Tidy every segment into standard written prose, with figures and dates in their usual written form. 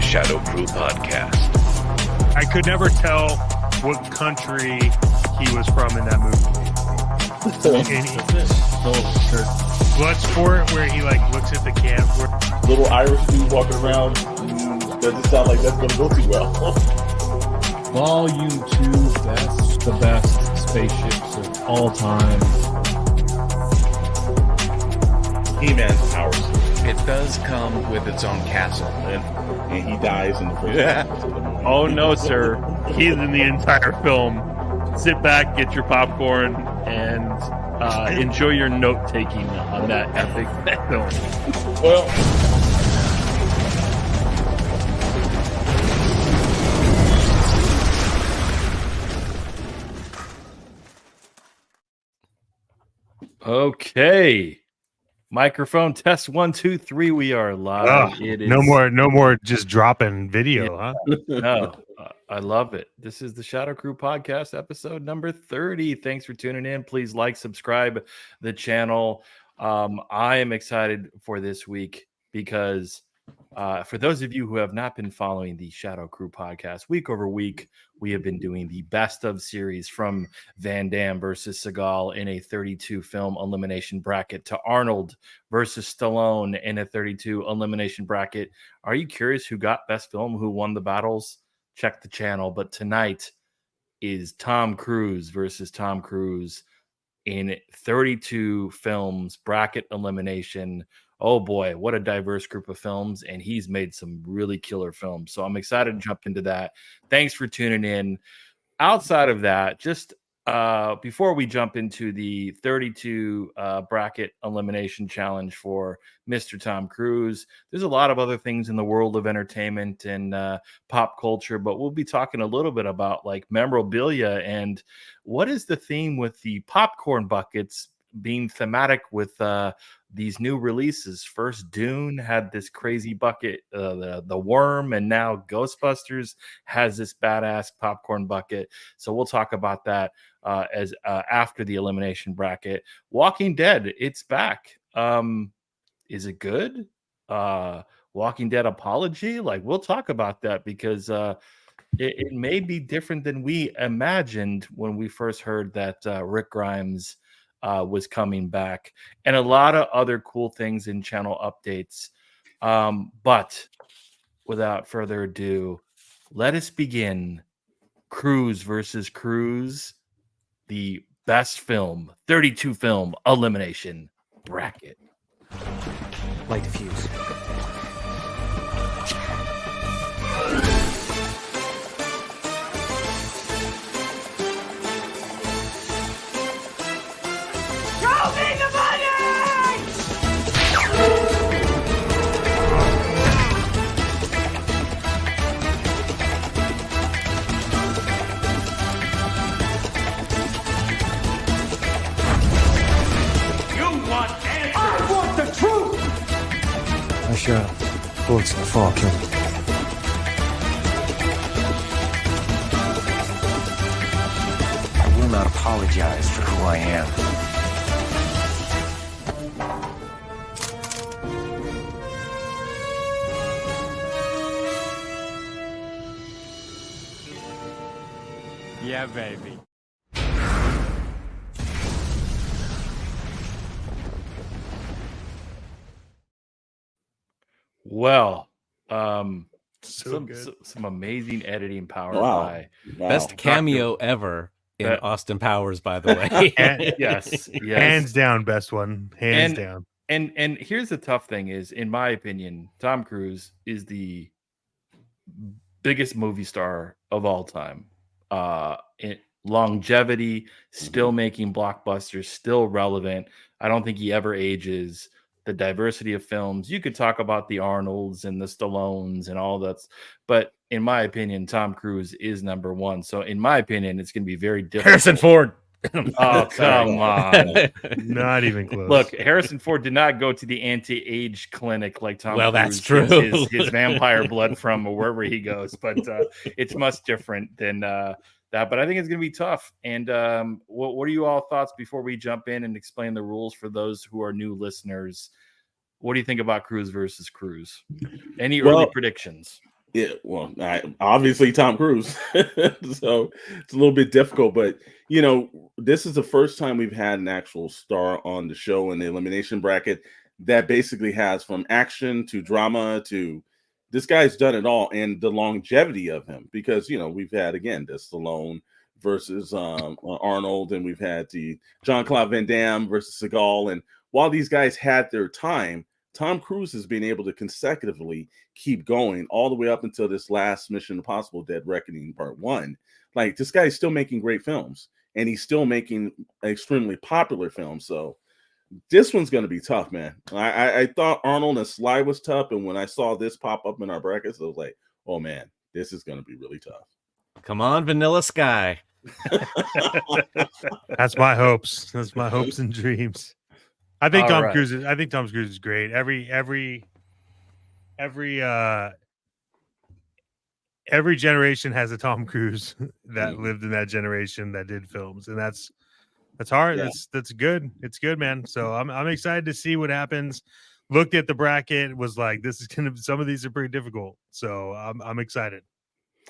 Shadow Crew podcast. I could never tell what country he was from in that movie. Bloodsport, where he like looks at the camp. Little Irish dude walking around doesn't sound like that's going to go too well. Volume 2, that's the best spaceships of all time. He-Man's powers. It does come with its own castle. And he dies in the first episode of the movie. Oh no, sir! He's in the entire film. Sit back, get your popcorn, and enjoy your note taking on that epic film. Well, okay. Microphone test 1, 2, 3. We are live. It is no more just dropping video, huh? No, I love it. This is the Shadow Crew podcast, episode number 30. Thanks for tuning in. Please like, subscribe the channel. I am excited for this week because for those of you who have not been following the Shadow Crew podcast, week over week, we have been doing the best of series from Van Damme versus Seagal in a 32 film elimination bracket to Arnold versus Stallone in a 32 elimination bracket. Are you curious who got best film, who won the battles? Check the channel. But tonight is Tom Cruise versus Tom Cruise in 32 films bracket elimination. Oh boy, what a diverse group of films, and he's made some really killer films. So I'm excited to jump into that. Thanks for tuning in. Outside of that, just before we jump into the 32 bracket elimination challenge for Mr. Tom Cruise, there's a lot of other things in the world of entertainment and pop culture, but we'll be talking a little bit about like memorabilia and what is the theme with the popcorn buckets being thematic with these new releases. First, Dune had this crazy bucket, the worm, and now Ghostbusters has this badass popcorn bucket. So we'll talk about that as after the elimination bracket. Walking Dead, it's back. Is it good? Walking Dead apology? Like, we'll talk about that because it may be different than we imagined when we first heard that Rick Grimes was coming back, and a lot of other cool things in channel updates. But without further ado, let us begin. Cruise versus Cruise, the best film, 32 film elimination bracket. Light the fuse. Sure. Bullets in the fall kill me. I will not apologize for who I am. Yeah, baby. Well, So some amazing editing power by Best cameo ever in Austin Powers, by the way. yes, hands down, best one, hands down. And here's the tough thing is, in my opinion, Tom Cruise is the biggest movie star of all time. In longevity, still making blockbusters, still relevant. I don't think he ever ages. The diversity of films. You could talk about the Arnolds and the Stallones and all that, but in my opinion, Tom Cruise is number one. So in my opinion, it's going to be very difficult. Harrison Ford. Oh, come on. Not even close. Look, Harrison Ford did not go to the anti-age clinic like Tom Well, Cruise that's true. gets his vampire blood from, or wherever he goes, but it's much different than that. But I think it's going to be tough. And what are you all thoughts before we jump in and explain the rules for those who are new listeners? What do you think about Cruise versus Cruise? Any early predictions? Yeah, well, obviously Tom Cruise. So it's a little bit difficult, but this is the first time we've had an actual star on the show in the elimination bracket that basically has from action to drama to this guy's done it all, and the longevity of him because we've had again the Stallone versus Arnold, and we've had the Jean-Claude Van Damme versus Seagal, and while these guys had their time, Tom Cruise has been able to consecutively keep going all the way up until this last Mission Impossible Dead Reckoning Part 1. Like, this guy is still making great films, and he's still making extremely popular films. So this one's going to be tough, man. I thought Arnold and Sly was tough, and when I saw this pop up in our brackets, I was like, oh, man, this is going to be really tough. Come on, Vanilla Sky. That's my hopes. That's my hopes and dreams. I think All Tom right. Cruise is great. Every generation has a Tom Cruise that lived in that generation that did films, and that's hard. Yeah. That's good. It's good, man. So I'm excited to see what happens. Looked at the bracket, was like, this is gonna. Some of these are pretty difficult, so I'm excited.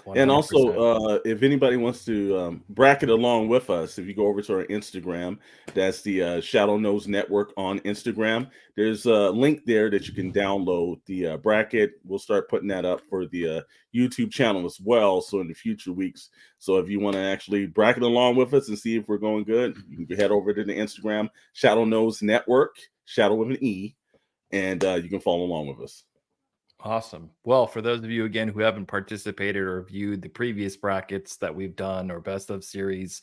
100%. And also, if anybody wants to bracket along with us, if you go over to our Instagram, that's the Shadow Knows Network on Instagram. There's a link there that you can download the bracket. We'll start putting that up for the YouTube channel as well. So in the future weeks, so if you want to actually bracket along with us and see if we're going good, you can head over to the Instagram, Shadow Knows Network, Shadow with an E, and you can follow along with us. Awesome. Well, for those of you, again, who haven't participated or viewed the previous brackets that we've done or best of series,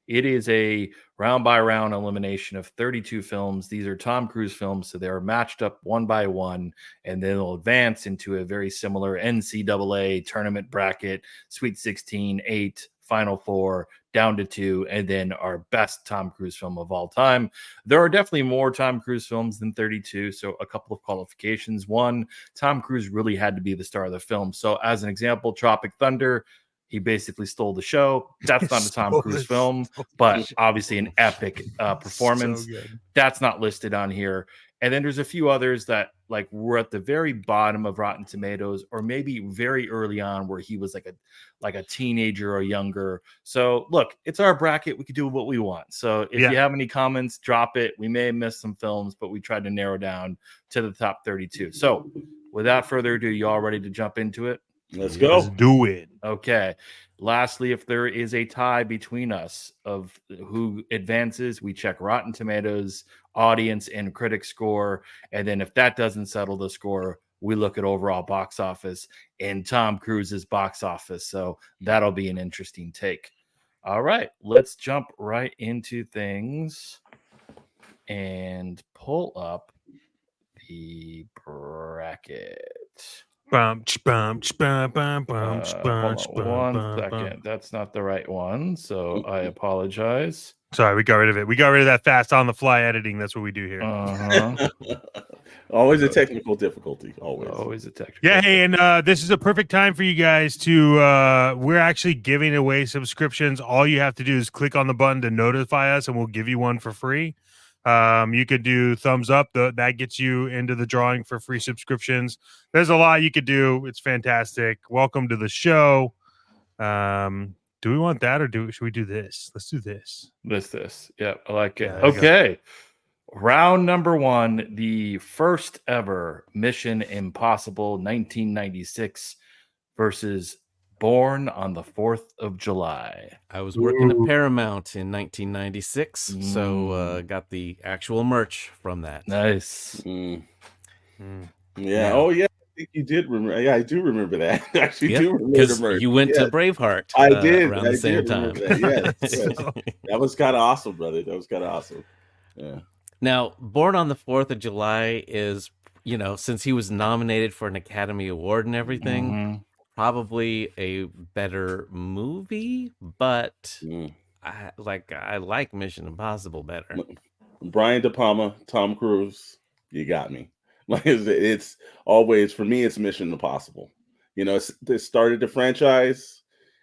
it is a round by round elimination of 32 films. These are Tom Cruise films, so they're matched up one by one, and then they'll advance into a very similar NCAA tournament bracket, Sweet 16, 8, Final 4, down to 2, and then our best Tom Cruise film of all time. There are definitely more Tom Cruise films than 32, so a couple of qualifications. One, Tom Cruise really had to be the star of the film. So as an example, Tropic Thunder, he basically stole the show. That's not a Tom Cruise film, but obviously an epic performance. So good. That's not listed on here. And then there's a few others that like were at the very bottom of Rotten Tomatoes, or maybe very early on where he was like a teenager or younger. So look, it's our bracket. We could do what we want. So if you have any comments, drop it. We may have missed some films, but we tried to narrow down to the top 32. So without further ado, you all ready to jump into it? Let's go. Let's do it. Okay. Lastly, if there is a tie between us of who advances, we check Rotten Tomatoes, audience, and critic score. And then if that doesn't settle the score, we look at overall box office and Tom Cruise's box office. So that'll be an interesting take. All right. Let's jump right into things and pull up the bracket. Hold on 1 second. That's not the right one, so I apologize. Sorry, we got rid of it. We got rid of that fast on the fly editing. That's what we do here. Always a technical difficulty. Always a technical. Yeah, hey, and this is a perfect time for you guys to. We're actually giving away subscriptions. All you have to do is click on the button to notify us, and we'll give you one for free. You could do thumbs up. That gets you into the drawing for free subscriptions. There's a lot you could do. It's fantastic. Welcome to the show. Do we want that, or should we do this? Let's do this. This. Yeah, I like it. Yeah, okay. Round number 1, the first ever Mission Impossible 1996 versus Born on the 4th of July. I was working at Paramount in 1996, so got the actual merch from that. Nice. Yeah. Oh, yeah. I think you did remember. Yeah, I do remember that. I actually do remember the merch. You went to Braveheart. I did. Around the same time. That. Yes. That was kind of awesome, brother. That was kind of awesome. Yeah. Now, Born on the 4th of July is, since he was nominated for an Academy Award and everything, probably a better movie, but I like Mission Impossible better. Brian De Palma, Tom Cruise, you got me. Like it's always, for me, it's Mission Impossible. It started the franchise,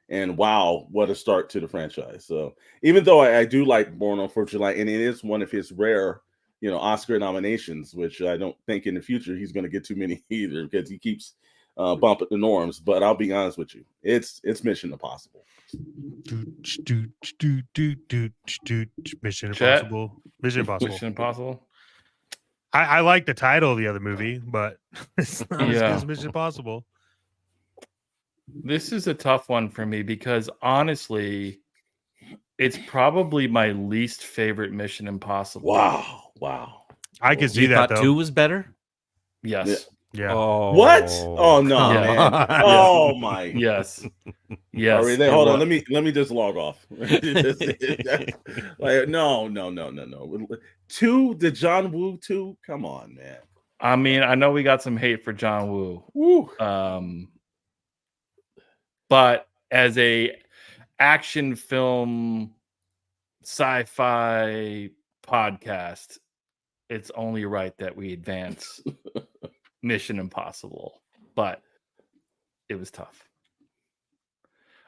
and wow, what a start to the franchise. So even though I do like Born on 4th of July, and it is one of his rare, Oscar nominations, which I don't think in the future he's going to get too many either, because he keeps bump at the norms. But I'll be honest with you, it's Mission Impossible. Mission Chet? Impossible. Mission Impossible. Mission Impossible. I like the title of the other movie, but it's not as good Yeah. as Mission Impossible. This is a tough one for me because honestly, it's probably my least favorite Mission Impossible. Wow. I could see You that thought though. 2 was better? Yes. Yeah. Oh, What? Oh no, come man! on. Oh my! Yes. Yes. All right, it hold on. was. Let me just log off. Like no. 2, the John Woo 2. Come on, man. I mean, I know we got some hate for John Woo. Woo. But as a action film sci-fi podcast, it's only right that we advance Mission Impossible. But it was tough.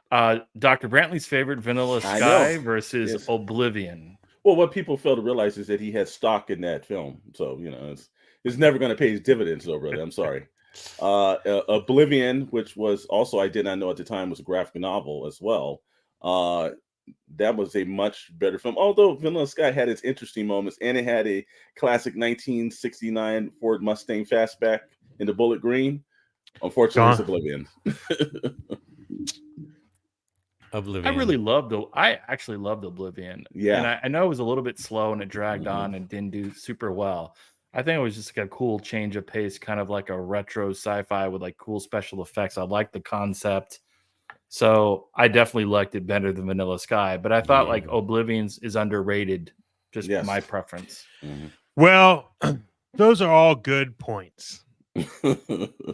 Dr. Brantley's favorite, Vanilla Sky versus Oblivion. Well, what people fail to realize is that he had stock in that film, so it's never going to pay his dividends, though, brother. I'm sorry. Oblivion, which was also, I did not know at the time, was a graphic novel as well. That was a much better film, although Vanilla Sky had its interesting moments, and it had a classic 1969 Ford Mustang fastback in the bullet green. Unfortunately, it's Oblivion. Oblivion. I actually loved Oblivion. Yeah. And I know it was a little bit slow and it dragged on and didn't do super well. I think it was just like a cool change of pace, kind of like a retro sci-fi with like cool special effects. I liked the concept. So I definitely liked it better than Vanilla Sky, but I thought like Oblivion's is underrated. Just my preference. Mm-hmm. Well, those are all good points.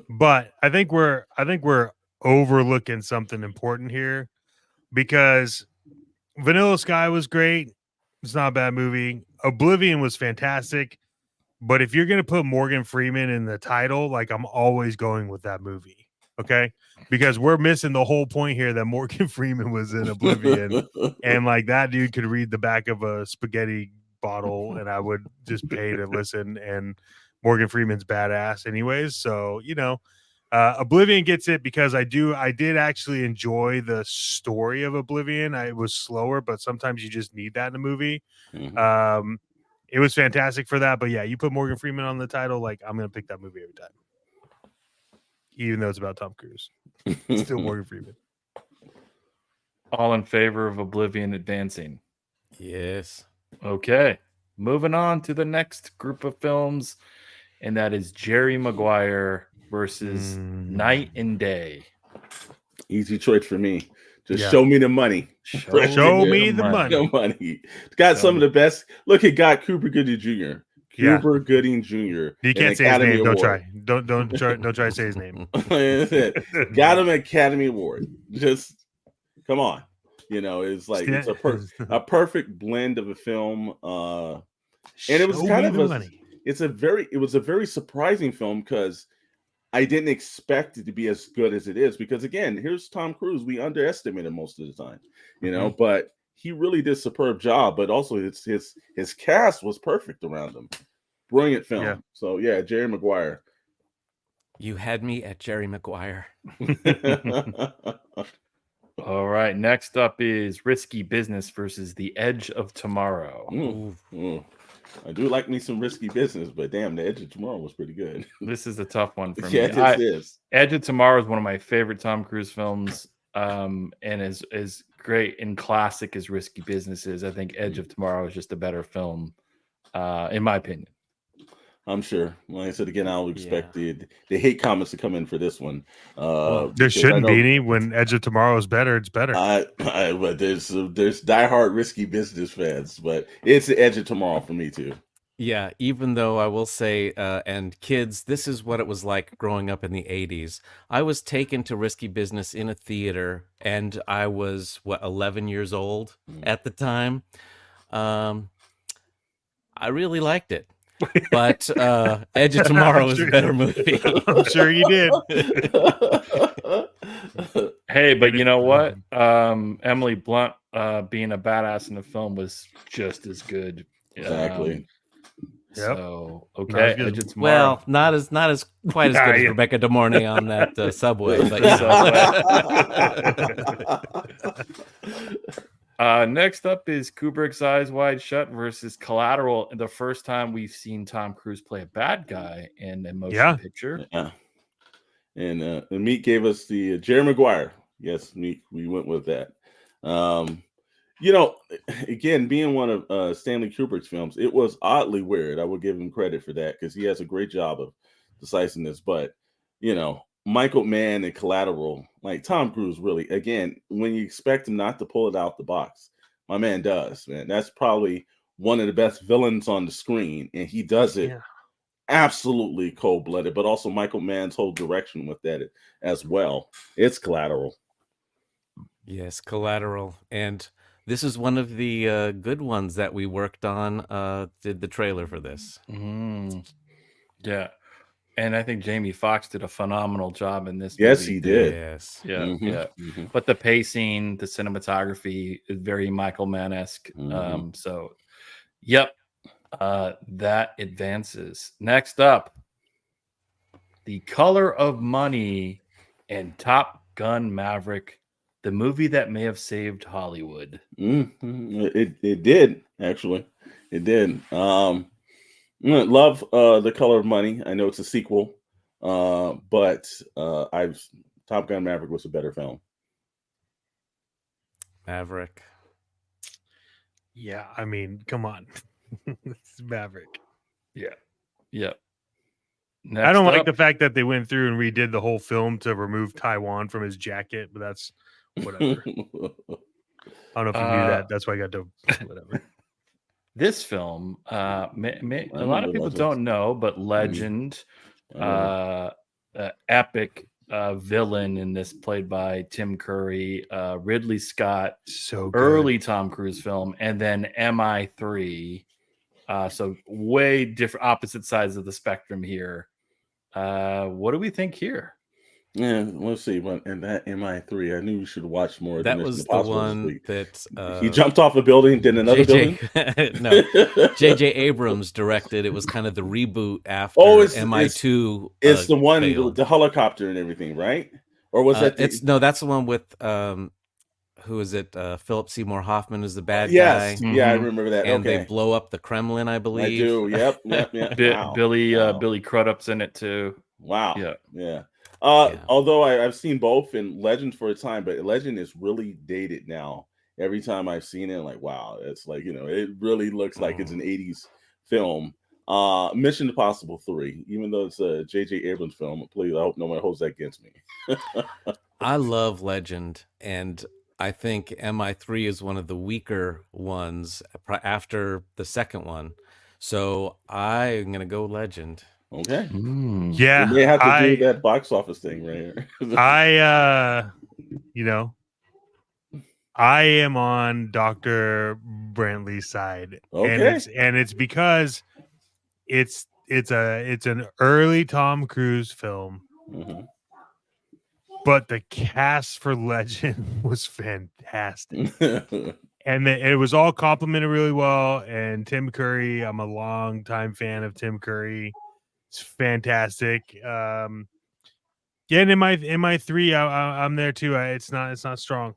But I think we're overlooking something important here, because Vanilla Sky was great. It's not a bad movie. Oblivion was fantastic. But if you're going to put Morgan Freeman in the title, like, I'm always going with that movie. Okay? Because we're missing the whole point here that Morgan Freeman was in Oblivion. And like, that dude could read the back of a spaghetti bottle and I would just pay to listen. And Morgan Freeman's badass anyways. So, Oblivion gets it because I did actually enjoy the story of Oblivion. It was slower, but sometimes you just need that in a movie. Mm-hmm. It was fantastic for that. But yeah, you put Morgan Freeman on the title, like, I'm going to pick that movie every time. Even though it's about Tom Cruise. It's still Morgan Freeman. All in favor of Oblivion advancing? Yes. Okay. Moving on to the next group of films, and that is Jerry Maguire versus Night and Day. Easy choice for me. Just show me the money. Show me the money. The money. It's got some of the best. Look, it got Cooper Gooding Jr. Cooper Gooding Jr. You can't say his name. Don't try. Don't try to say his name. Got him an Academy Award. Just come on. It's like it's a perfect blend of a film. And it was kind of it was a very surprising film because I didn't expect it to be as good as it is, because again, here's Tom Cruise. We underestimated most of the time, but he really did a superb job. But also his cast was perfect around him. Brilliant film. Yeah. So yeah, Jerry Maguire. You had me at Jerry Maguire. All right. Next up is Risky Business versus The Edge of Tomorrow. I do like me some Risky Business, but damn, The Edge of Tomorrow was pretty good. This is a tough one for me. Yeah, it is. Edge of Tomorrow is one of my favorite Tom Cruise films, and as great and classic as Risky Business is, I think Edge of Tomorrow is just a better film, in my opinion. I'm sure. Like I said again, I'll expect the hate comments to come in for this one. There shouldn't be any. When Edge of Tomorrow is better, it's better. But there's diehard Risky Business fans, but it's the Edge of Tomorrow for me too. Yeah, even though I will say, and kids, this is what it was like growing up in the 80s. I was taken to Risky Business in a theater, and I was, 11 years old at the time. I really liked it. But Edge of Tomorrow is a better movie. I'm sure you did. Hey, but you know what? Emily Blunt being a badass in the film was just as good. Exactly. Yep. So Not okay, as good as- Legend tomorrow. Well, not as quite as good as Yeah. Rebecca De Mornay on that subway, but Next up is Kubrick's Eyes Wide Shut versus Collateral. The first time we've seen Tom Cruise play a bad guy in a motion picture. Yeah. And Meek gave us the Jerry Maguire. Yes, Meek, we went with that. Again, being one of Stanley Kubrick's films, it was oddly weird. I will give him credit for that because he has a great job of decisiveness. But, Michael Mann and Collateral, like Tom Cruise, really, again, when you expect him not to pull it out the box, my man does, man. That's probably one of the best villains on the screen, and he does it absolutely cold-blooded, but also Michael Mann's whole direction with that as well. It's Collateral. yes, Collateral. And this is one of the good ones that we worked on, did the trailer for this. Yeah. And I think Jamie Foxx did a phenomenal job in this Yes, movie. he did. Yes. Yeah, Mhm, yeah. mhm. But the pacing, the cinematography is very Michael Mann-esque. So, yep, that advances. Next up, The Color of Money and Top Gun Maverick, the movie that may have saved Hollywood. It did, actually. It did. Love The Color of Money. I know it's a sequel, but Top Gun Maverick was a better film. Maverick. Yeah, I mean, come on. It's Maverick. Yeah. Yep. I don't like up- the fact that they went through and redid the whole film to remove Taiwan from his jacket, but that's whatever. I don't know if you knew that. That's why I got to whatever. This film, a lot of people don't know, but Legend, epic villain in this, played by Tim Curry, Ridley Scott, So good. early Tom Cruise film, and then MI3. So way different, opposite sides of the spectrum here. What do we think here? Yeah, let's see. And that MI3, I knew you should watch more of That Mission was the Impossible this one week. that He jumped off a building, did another building. No, J.J. Abrams directed. It was kind of the reboot after it's MI2. It's the one, failed. the helicopter and everything, right? Or was that? That's the one with who is it? Philip Seymour Hoffman is the bad yes, guy. yeah, I remember that. And okay, they blow up the Kremlin, I believe. I do. Yep. Wow. Billy Crudup's in it too. Wow. Yeah. Although I've seen both in Legend for a time, but Legend is really dated now. Every time I've seen it, I'm like, wow, it's like, it really looks like it's an 80s film. Mission Impossible 3, even though it's a J.J. Abrams film, please, I hope no one holds that against me. I love Legend, and I think MI3 is one of the weaker ones after the second one. So I'm going to go Legend. Okay. Yeah. We may have to do that box office thing right here. I am on Dr. Brantley's side. Okay. And it's because it's an early Tom Cruise film. Mm-hmm. But the cast for Legend was fantastic. And it was all complimented really well. And Tim Curry, I'm a long time fan of Tim Curry. It's fantastic. And in MI3, I'm there too. It's not strong.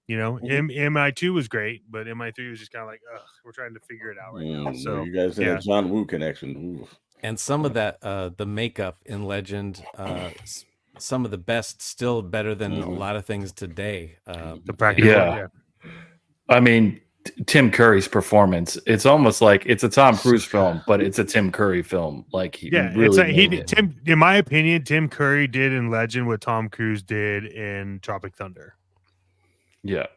MI2 was great, but MI3 was just kind of like, ugh, we're trying to figure it out right now. So you guys had a John Woo connection. Ooh. And some of that, the makeup in Legend, some of the best, still better than a lot of things today. The practical, I mean, Tim Curry's performance, it's almost like it's a Tom Cruise film, but it's a Tim Curry film. Like in my opinion, Tim Curry did in Legend what Tom Cruise did in Tropic Thunder. Yeah.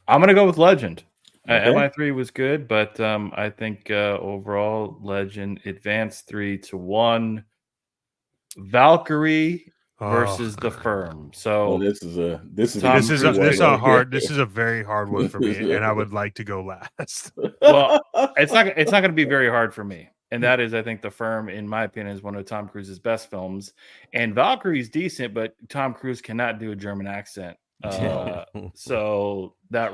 I'm gonna go with Legend. Okay. MI3 was good, but I think overall Legend advanced 3-1. Valkyrie versus The Firm. So this is a very hard one for me, and I would like to go last. Well, it's not going to be very hard for me, and that is, I think, The Firm, in my opinion, is one of Tom Cruise's best films. And Valkyrie's decent, but Tom Cruise cannot do a German accent, so that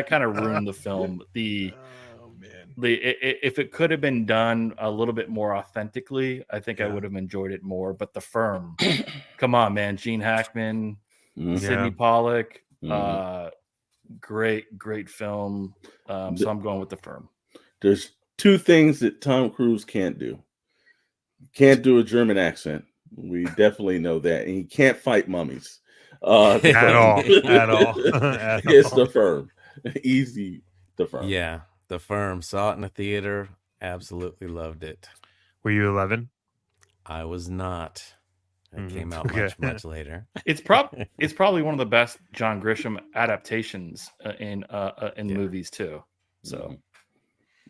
kind of ruined the film. The man. If it could have been done a little bit more authentically, I think I would have enjoyed it more. But The Firm, come on, man, Gene Hackman, Sidney Pollack, great film. So I'm going with The Firm. There's two things that Tom Cruise can't do. Can't do a German accent. We definitely know that. And he can't fight mummies. At all. It's The Firm. Easy, The Firm. Yeah, The Firm. Saw it in the theater. Absolutely loved it. Were you 11? I was not. It came out much later. It's probably one of the best John Grisham adaptations in movies too. So,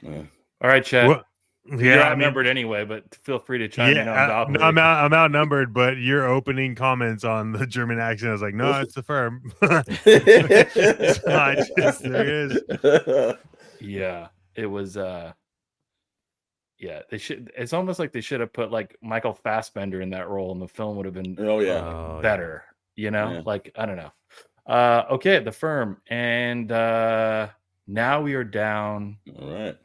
all right, Chad. Well, You're outnumbered anyway, but feel free to chime in on Valkyrie. I'm outnumbered, but your opening comments on the German accent, I was like, no, it's The Firm. There is. Yeah, it was. Yeah, they should. It's almost like they should have put like Michael Fassbender in that role, and the film would have been better. You know, like I don't know. Okay, The Firm, and now we are down. All right.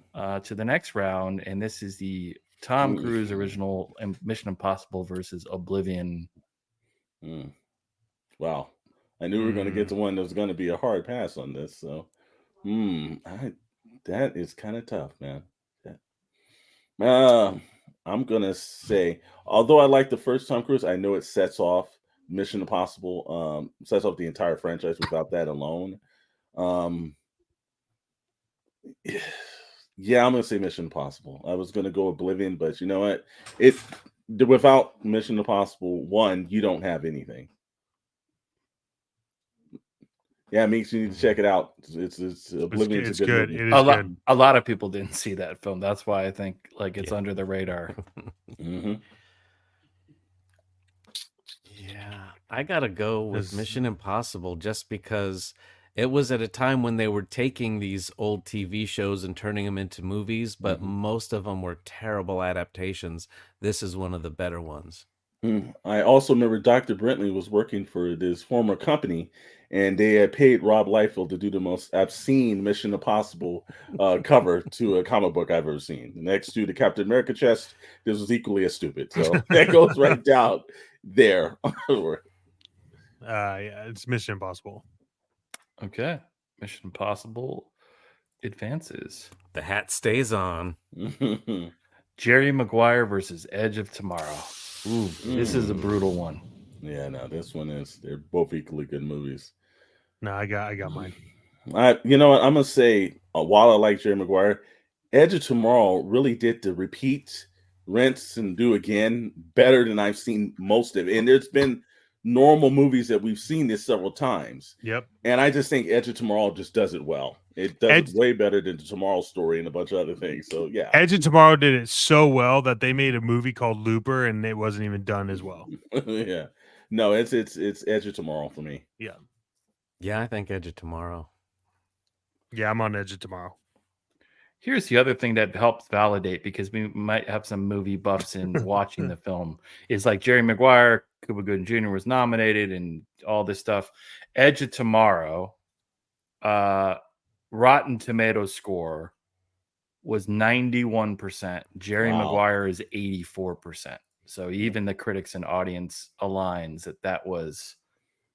To the next round, and this is the Tom Cruise original Mission Impossible versus Oblivion. Wow, I knew we were going to get to one that was going to be a hard pass on this. So, that is kind of tough, man. I'm gonna say, although I like the first Tom Cruise, I know it sets off Mission Impossible, sets off the entire franchise without that alone. Yeah, I'm gonna say Mission Impossible. I was gonna go Oblivion, but you know what? Without Mission Impossible 1, you don't have anything. Yeah, Meeks, you need to check it out. It's Oblivion. It's good. Movie. It is good. A lot of people didn't see that film. That's why I think like it's under the radar. Yeah, I gotta go with Mission Impossible just because it was at a time when they were taking these old TV shows and turning them into movies, but most of them were terrible adaptations. This is one of the better ones. I also remember Dr. Brentley was working for this former company, and they had paid Rob Liefeld to do the most obscene Mission Impossible cover to a comic book I've ever seen. Next to the Captain America chest, this was equally as stupid. So that goes right down there. Yeah, it's Mission Impossible. Okay, Mission Impossible advances. The hat stays on. Jerry Maguire versus Edge of Tomorrow. Ooh, this is a brutal one. Yeah, no, this one is. They're both equally good movies. No, I got mine. You know what? I'm gonna say, while I like Jerry Maguire, Edge of Tomorrow really did the repeat, rinse, and do again better than I've seen most of it. And there's been normal movies that we've seen this several times. Yep. And I just think Edge of Tomorrow just does it well. It does it way better than the Tomorrow Story and a bunch of other things. So yeah, Edge of Tomorrow did it so well that they made a movie called Looper, and it wasn't even done as well. Yeah, no, it's Edge of Tomorrow for me. Yeah, I think Edge of Tomorrow. Yeah, I'm on Edge of Tomorrow. Here's the other thing that helps validate, because we might have some movie buffs in watching the film, is like Jerry Maguire, Cuba Gooding Jr. was nominated and all this stuff. Edge of Tomorrow, Rotten Tomatoes score was 91%. Jerry Maguire is 84%. So even the critics and audience aligns that was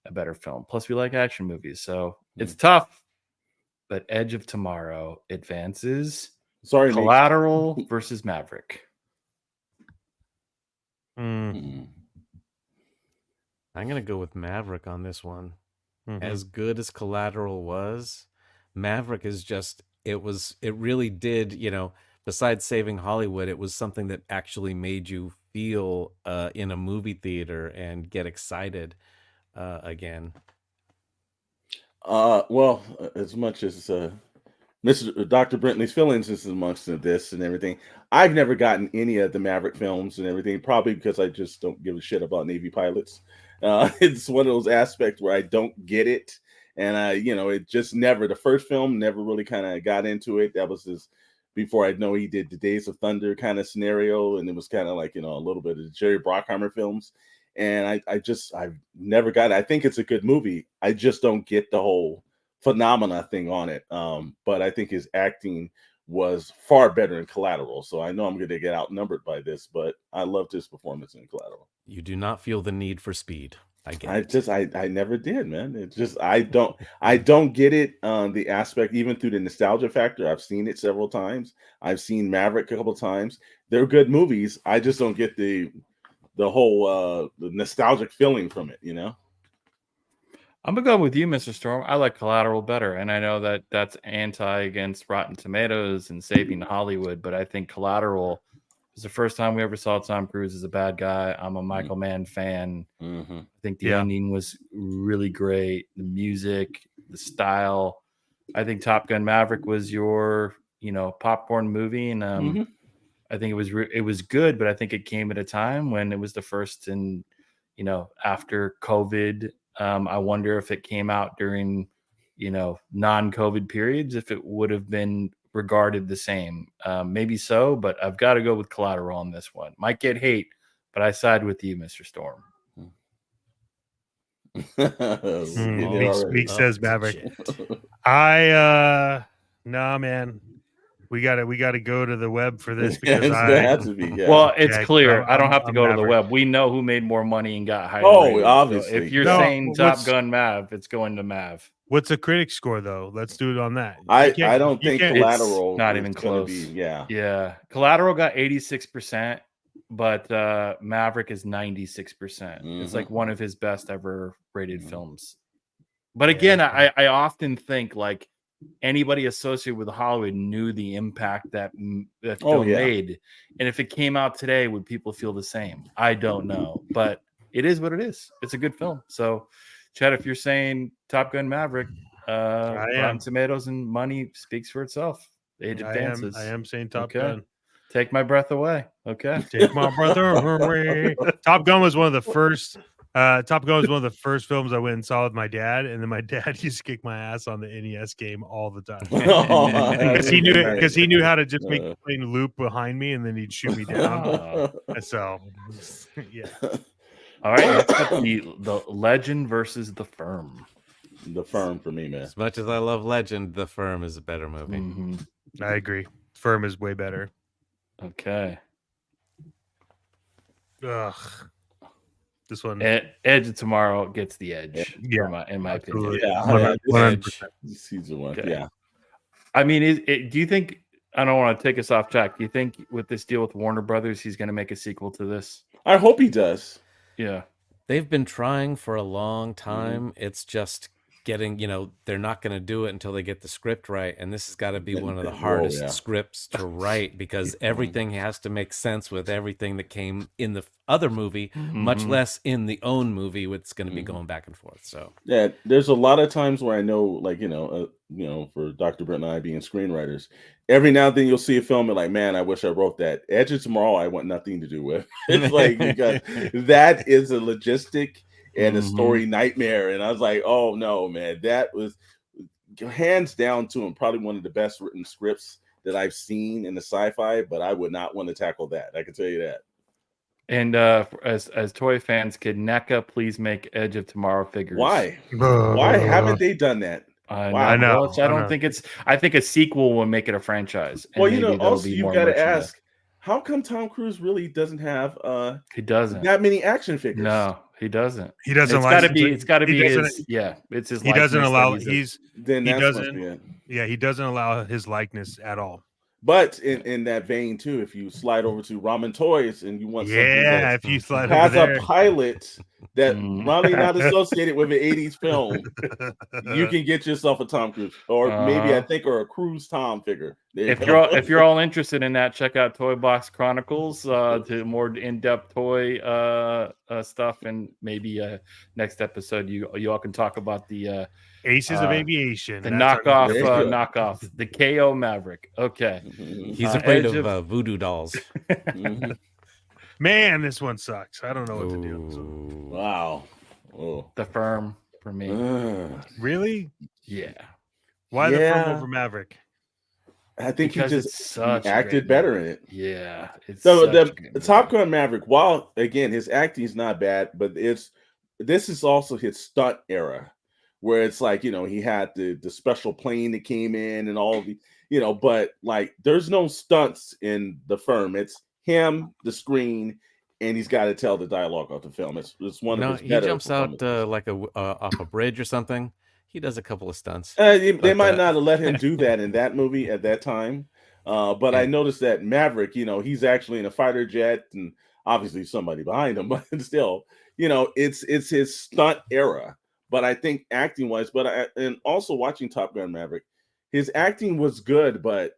a better film. Plus, we like action movies, so it's tough. But Edge of Tomorrow advances. Sorry, Collateral versus Maverick. I'm gonna go with Maverick on this one. As good as Collateral was, Maverick is just it really did, besides saving Hollywood, it was something that actually made you feel in a movie theater and get excited again. Well, as much as Mr. Dr. Brentley's feelings is amongst this and everything, I've never gotten any of the Maverick films and everything, probably because I just don't give a shit about Navy pilots. It's one of those aspects where I don't get it. And it just never, the first film never really kind of got into it. That was just before I know he did the Days of Thunder kind of scenario. And it was kind of like, a little bit of the Jerry Bruckheimer films. And I've never got it. I think it's a good movie. I just don't get the whole phenomena thing on it. But I think his acting was far better in Collateral. So I know I'm going to get outnumbered by this, but I loved his performance in Collateral. You do not feel the need for speed. I get I it. just I never did, man. It's just I don't get it the aspect, even through the nostalgia factor. I've seen it several times. I've seen Maverick a couple times. They're good movies. I just don't get the whole the nostalgic feeling from it, you know. I'm gonna go with you, Mr. Storm. I like Collateral better, and I know that that's anti against Rotten Tomatoes and Saving Hollywood, but I think Collateral was the first time we ever saw Tom Cruise as a bad guy. I'm a Michael Mann fan. Mm-hmm. I think the ending was really great. The music, the style. I think Top Gun Maverick was your, popcorn movie, and I think it was good, but I think it came at a time when it was the first, and after COVID. I wonder if it came out during, non-COVID periods, if it would have been regarded the same. Maybe so, but I've got to go with Collateral on this one. Might get hate, but I side with you, Mr. Storm. Meek says Maverick. Nah, man. We gotta go to the web for this because well, it's clear. I don't have to go to the web. We know who made more money and got higher. Oh, obviously. So if you're saying Top Gun Mav, it's going to Mav. What's the critic score though? Let's do it on that. I don't think Collateral not even close. Yeah. Collateral got 86%, but Maverick is 96%. It's like one of his best ever rated films. But again, I often think like anybody associated with Hollywood knew the impact that film made, and if it came out today, would people feel the same? I don't know, but it is what it is. It's a good film. So, Chad, if you're saying Top Gun Maverick, Rotten Tomatoes and money speaks for itself. It advances. I am saying Top Gun. Take my breath away. Okay, take my breath away. Top Gun was one of the first. Top Gun was one of the first films I went and saw with my dad, and then my dad used to kick my ass on the NES game all the time because he knew how to just make the plane loop behind me, and then he'd shoot me down. So, yeah. All right, the Legend versus The Firm. The Firm for me, man. As much as I love Legend, The Firm is a better movie. Mm-hmm. I agree. Firm is way better. Okay. Ugh. This one, Edge of Tomorrow gets the edge. In my opinion. Yeah, 100%. Season one. Okay. Yeah. I mean, do you think? I don't want to take us off track. Do you think with this deal with Warner Brothers, he's going to make a sequel to this? I hope he does. Yeah, they've been trying for a long time. It's just getting, they're not going to do it until they get the script right, and this has got to be one of the hardest scripts to write because everything has to make sense with everything that came in the other movie, much less in the own movie. It's going to be going back and forth. So yeah, there's a lot of times where I know, like for Dr. Brent and I being screenwriters, every now and then you'll see a film and like, man, I wish I wrote that. Edge of Tomorrow, I want nothing to do with. It's like because that is a logistic and a story nightmare. And I was like, oh no, man, that was hands down to him probably one of the best written scripts that I've seen in the sci-fi, but I would not want to tackle that. I can tell you that. And as toy fans, could NECA please make Edge of Tomorrow figures? Why? Why haven't they done that? I know. I think a sequel will make it a franchise. Well, also you've got to ask, how come Tom Cruise really doesn't have he doesn't that many action figures? No, he doesn't. He doesn't. It's got to be his. Yeah, it's his. He doesn't allow. He doesn't. Yeah, he doesn't allow his likeness at all. But in that vein too, if you slide over to Ramen Toys and you want something if you slide has over there. a pilot that probably not associated with an 80s film, you can get yourself a Tom Cruise or maybe or a Cruise Tom figure. If you're all interested in that, check out Toy Box Chronicles to more in-depth toy stuff, and maybe next episode you all can talk about the Aces of Aviation, the knockoff, the KO Maverick. Okay, he's afraid of voodoo dolls. Man, this one sucks. I don't know what to do. So. Wow. The Firm for me. Really? Yeah. Why the Firm over Maverick? I think because he acted better in it. Yeah. So the Top Gun Maverick, while again his acting is not bad, but this is also his stunt era, where it's like, he had the special plane that came in and all the, but like there's no stunts in The Firm. It's him, the screen, and he's got to tell the dialogue of the film. It's one of his He better jumps out performances. off a bridge or something. He does a couple of stunts. They might But not have let him do that in that movie at that time. But I Yeah. noticed that Maverick, he's actually in a fighter jet and obviously somebody behind him, but still, it's his stunt era. But I think acting wise, and also watching Top Gun Maverick, his acting was good, but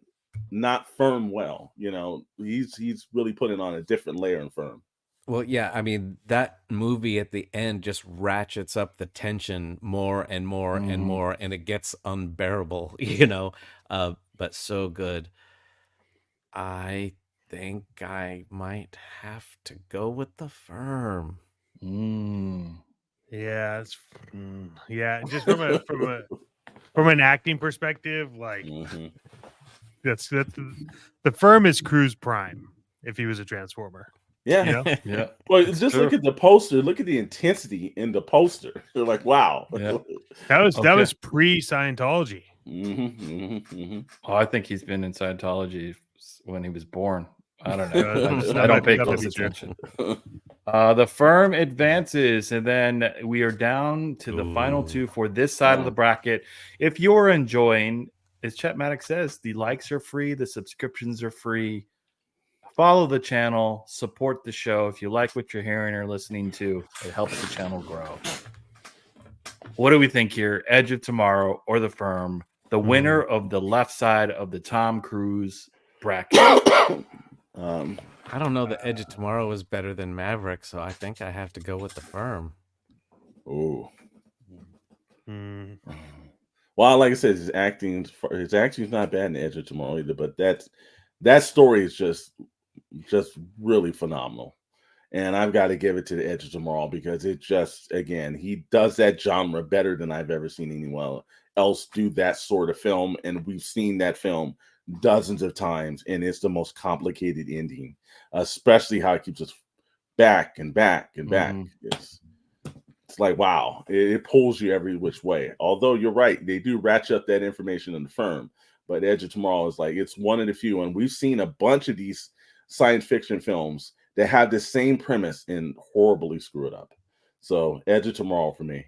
not Firm well. He's really putting on a different layer in Firm. Well, yeah, I mean, that movie at the end just ratchets up the tension more and more and more, and it gets unbearable, but so good. I think I might have to go with The Firm. Yeah, just from an acting perspective, like that's The Firm is Cruise Prime if he was a Transformer. Yeah. Yeah. Well, It's just true. look at the poster. Look at the intensity in the poster. You're like, wow. Yeah. That was pre-Scientology. Oh, I think he's been in Scientology when he was born. I don't know. I don't pay close attention. The Firm advances, and then we are down to the final two for this side of the bracket. If you're enjoying, as Chet Maddox says, the likes are free, the subscriptions are free. Follow the channel, support the show. If you like what you're hearing or listening to, it helps the channel grow. What do we think here? Edge of Tomorrow or The Firm? The winner of the left side of the Tom Cruise bracket. I don't know. The Edge of Tomorrow is better than Maverick, so I think I have to go with The Firm. Oh. Well, like I said, his acting's not bad in the Edge of Tomorrow either, but that story is just really phenomenal. And I've got to give it to the Edge of Tomorrow because it just, again, he does that genre better than I've ever seen anyone else do that sort of film. And we've seen that film dozens of times, and it's the most complicated ending, especially how it keeps us back and back and back. It's like, wow, it pulls you every which way. Although you're right, they do ratchet up that information in The Firm, but Edge of Tomorrow is like, it's one of the few, and we've seen a bunch of these science fiction films that have the same premise and horribly screw it up. So Edge of Tomorrow for me.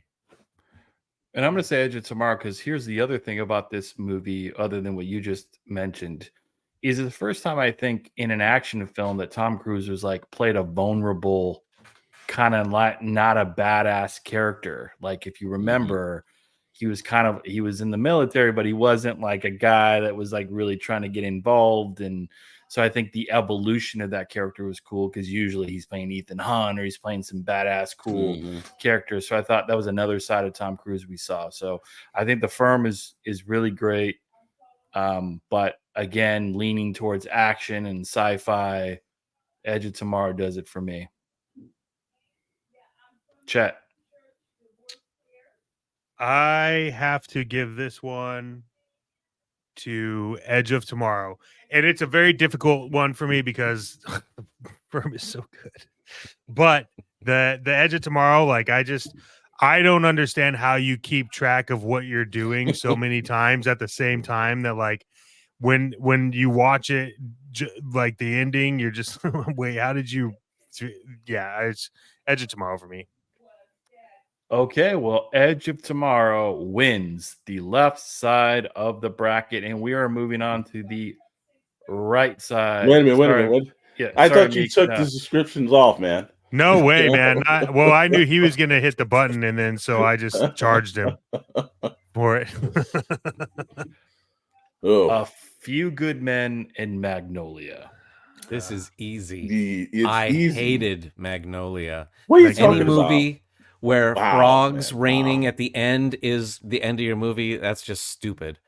And I'm going to say Edge of Tomorrow because here's the other thing about this movie, other than what you just mentioned, is it the first time I think in an action film that Tom Cruise was like played a vulnerable, kind of like not a badass character. Like if you remember, he was in the military, but he wasn't like a guy that was like really trying to get involved. And so I think the evolution of that character was cool because usually he's playing Ethan Hunt or he's playing some badass, cool characters. So I thought that was another side of Tom Cruise we saw. So I think The Firm is really great. But again, leaning towards action and sci-fi, Edge of Tomorrow does it for me. Chet. I have to give this one to Edge of Tomorrow. And it's a very difficult one for me because Firm is so good. But the Edge of Tomorrow, like I don't understand how you keep track of what you're doing so many times at the same time that like when you watch it, like the ending, you're just wait, how did you? Yeah, it's Edge of Tomorrow for me. Okay, well, Edge of Tomorrow wins the left side of the bracket, and we are moving on to the right side. Wait a minute. Yeah, I thought you took the subscriptions off, man. No way, man. I knew he was going to hit the button, and then so I just charged him for it. A Few Good Men and Magnolia. This is easy. It's I easy. hated Magnolia. What are you Like talking any movie about? where Wow, frogs man. raining Wow. at the end is the end of your movie, that's just stupid.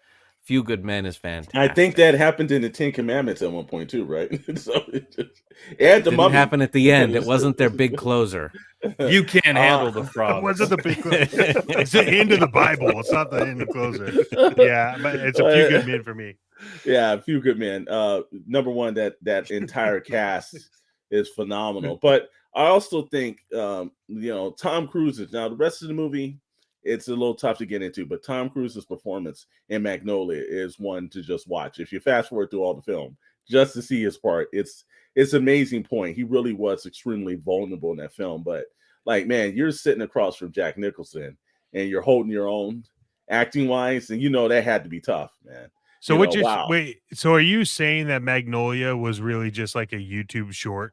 Few Good Men is fantastic. I think that happened in the Ten Commandments at one point too, right? So and the didn't Mummy. happen at the end. It wasn't their big closer. You can't handle the It frogs. wasn't the big closer. It's the end of the Bible. It's not the end of closer. Yeah, but it's A Few Good Men for me. Yeah, A Few Good Men. Number one, that entire cast is phenomenal. But I also think Tom Cruise is now the rest of the movie it's a little tough to get into. But Tom Cruise's performance in Magnolia is one to just watch. If you fast forward through all the film, just to see his part, it's an amazing point. He really was extremely vulnerable in that film. But like, man, you're sitting across from Jack Nicholson and you're holding your own acting wise, and that had to be tough, man. So wait, so are you saying that Magnolia was really just like a YouTube short?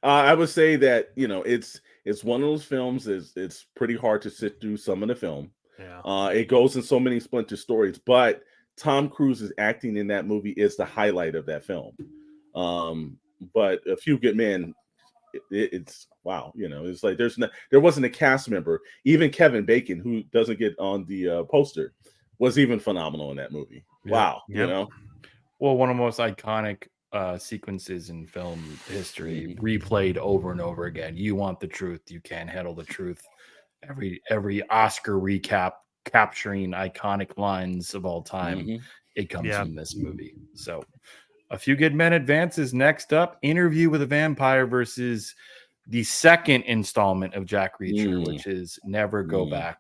I would say that it's one of those films. It's pretty hard to sit through some of the film. Yeah. It goes in so many splinter stories, but Tom Cruise's acting in that movie is the highlight of that film. But A Few Good Men, it's wow. It's like there wasn't a cast member. Even Kevin Bacon, who doesn't get on the poster, was even phenomenal in that movie. Wow. Yep. Well, one of the most iconic sequences in film history, replayed over and over again. You want the truth, you can't handle the truth. Every Oscar recap capturing iconic lines of all time, it comes from this movie. So A Few Good Men advances. Next up, Interview with a Vampire versus the second installment of Jack Reacher, which is Never Go Back.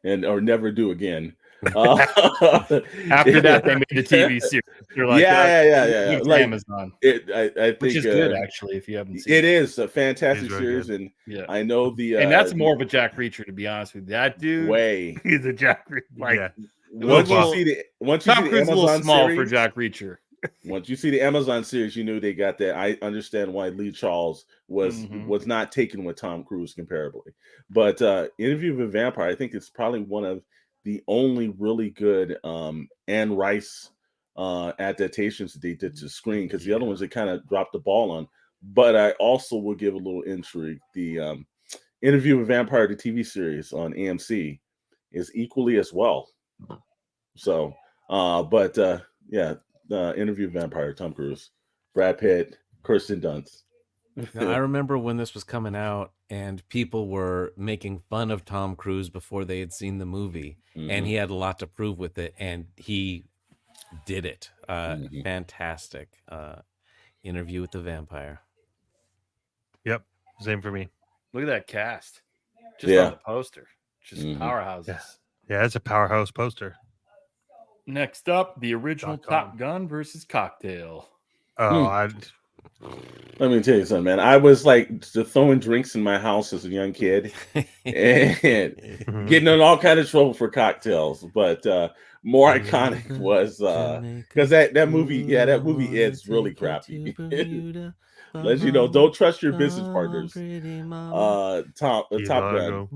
Or Never Do Again. After that, they made the TV series. Like, yeah. Like Amazon, I think, which is good actually. If you haven't seen it, is a fantastic series, good. and I know and that's more of a Jack Reacher, to be honest with you. That dude, he's a Jack Reacher. Like, once you see the Amazon small series, for Jack Reacher. Once you see the Amazon series, you knew they got that. I understand why Lee Charles was not taken with Tom Cruise comparably, but Interview with a Vampire, I think it's probably one of the only really good Anne Rice adaptations that they did to screen, because the other ones they kind of dropped the ball on. But I also will give a little intrigue. The Interview with a Vampire, the TV series on AMC, is equally as well. So, Interview with a Vampire, Tom Cruise, Brad Pitt, Kirsten Dunst. Now, I remember when this was coming out and people were making fun of Tom Cruise before they had seen the movie, and he had a lot to prove with it, and he did it. Fantastic. Interview with the Vampire. Yep, same for me. Look at that cast. Just on the poster. Just powerhouses. Yeah, it's a powerhouse poster. Next up, the original Top Gun versus Cocktail. Let me tell you something, man. I was like throwing drinks in my house as a young kid and getting in all kind of trouble for cocktails. But more iconic was because that movie is really crappy. Let you know, don't trust your business partners. Top Gun.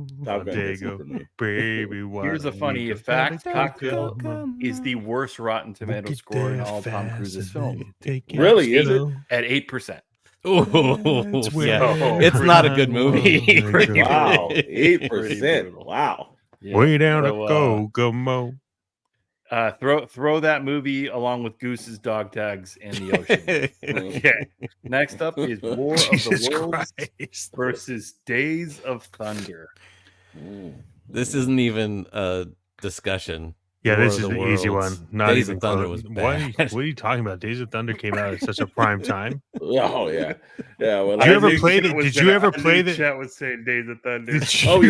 Baby, here's a funny fact: Cocktail is the worst Rotten Tomato score in all Tom Cruise's film. Really, is it? At 8%? It's not a good movie. Wow, 8%. Wow. Yeah. Way down to Kokomo. Throw that movie along with Goose's dog tags in the ocean. Okay. Next up is War of the Worlds versus Days of Thunder. This isn't even a discussion. Yeah, this is the easy one. Not Days even of Thunder close. was bad. What are you talking about? Days of Thunder came out at such a prime time. Oh yeah, yeah. Well, did you ever play it? Did you ever play the chat was saying Days of Thunder? We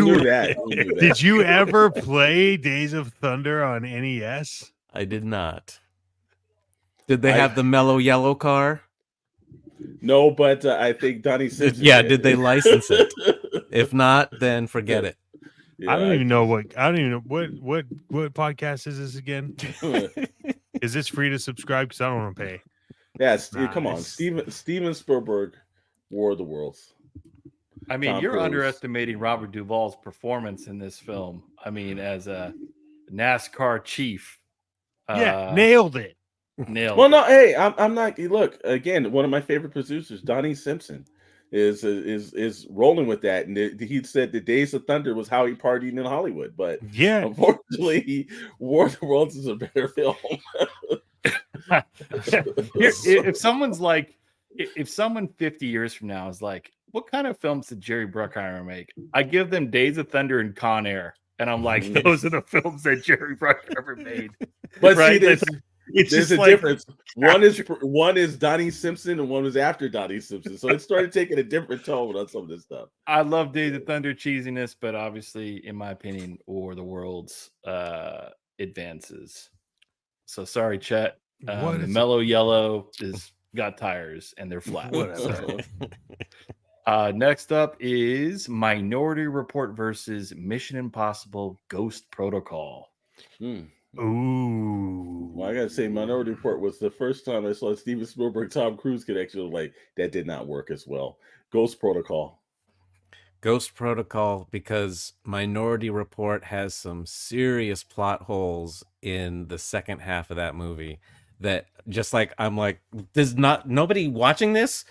knew that. Did you ever play Days of Thunder on NES? I did not. Did they have the mellow yellow car? No, but I think Donnie Simpson. Did they license it? If not, then forget it. Yeah, I don't even know what podcast is this again? Is this free to subscribe? Because I don't want to pay. Yeah, come on, Steven Spielberg, War of the Worlds. I mean, you're underestimating Robert Duvall's performance in this film. I mean, as a NASCAR chief. Nailed it. Well, no, hey, I'm not. Look, again, one of my favorite producers, Donnie Simpson, is rolling with that, and he said the Days of Thunder was how he partied in Hollywood, but unfortunately, War of the Worlds is a better film. If someone 50 years from now is like, what kind of films did Jerry Bruckheimer make? I give them Days of Thunder and Con Air, and I'm like, those are the films that Jerry Bruckheimer made. But right? see, It's There's just a like difference. One is Donnie Simpson and one was after Donnie Simpson. So it started taking a different tone on some of this stuff. I love Days of Thunder cheesiness, but obviously, in my opinion, War of the Worlds advances. So sorry, Chet. What The is mellow yellow is got tires and they're flat. Whatever. Next up is Minority Report versus Mission Impossible Ghost Protocol. Ooh. Well, I gotta say, Minority Report was the first time I saw Steven Spielberg Tom Cruise connection. Like that did not work as well. Ghost Protocol. Ghost Protocol, because Minority Report has some serious plot holes in the second half of that movie that just like I'm like, there's not nobody watching this?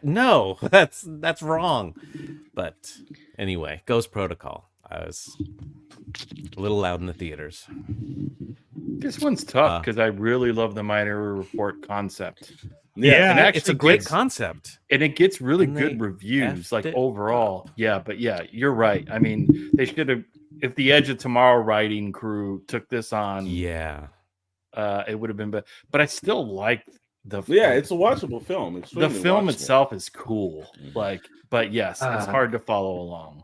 No, that's wrong. But anyway, Ghost Protocol. I was a little loud in the theaters. This one's tough because I really love the Minority Report concept. Yeah, and actually it's a great concept. And it gets really And good they reviews, like effed it overall. up. Yeah, but yeah, you're right. I mean, they should have, if the Edge of Tomorrow writing crew took this on, Yeah. it would have been better. But I still like it's a watchable film. The Extremely film watchable. itself is cool. Like, but yes, it's hard to follow along.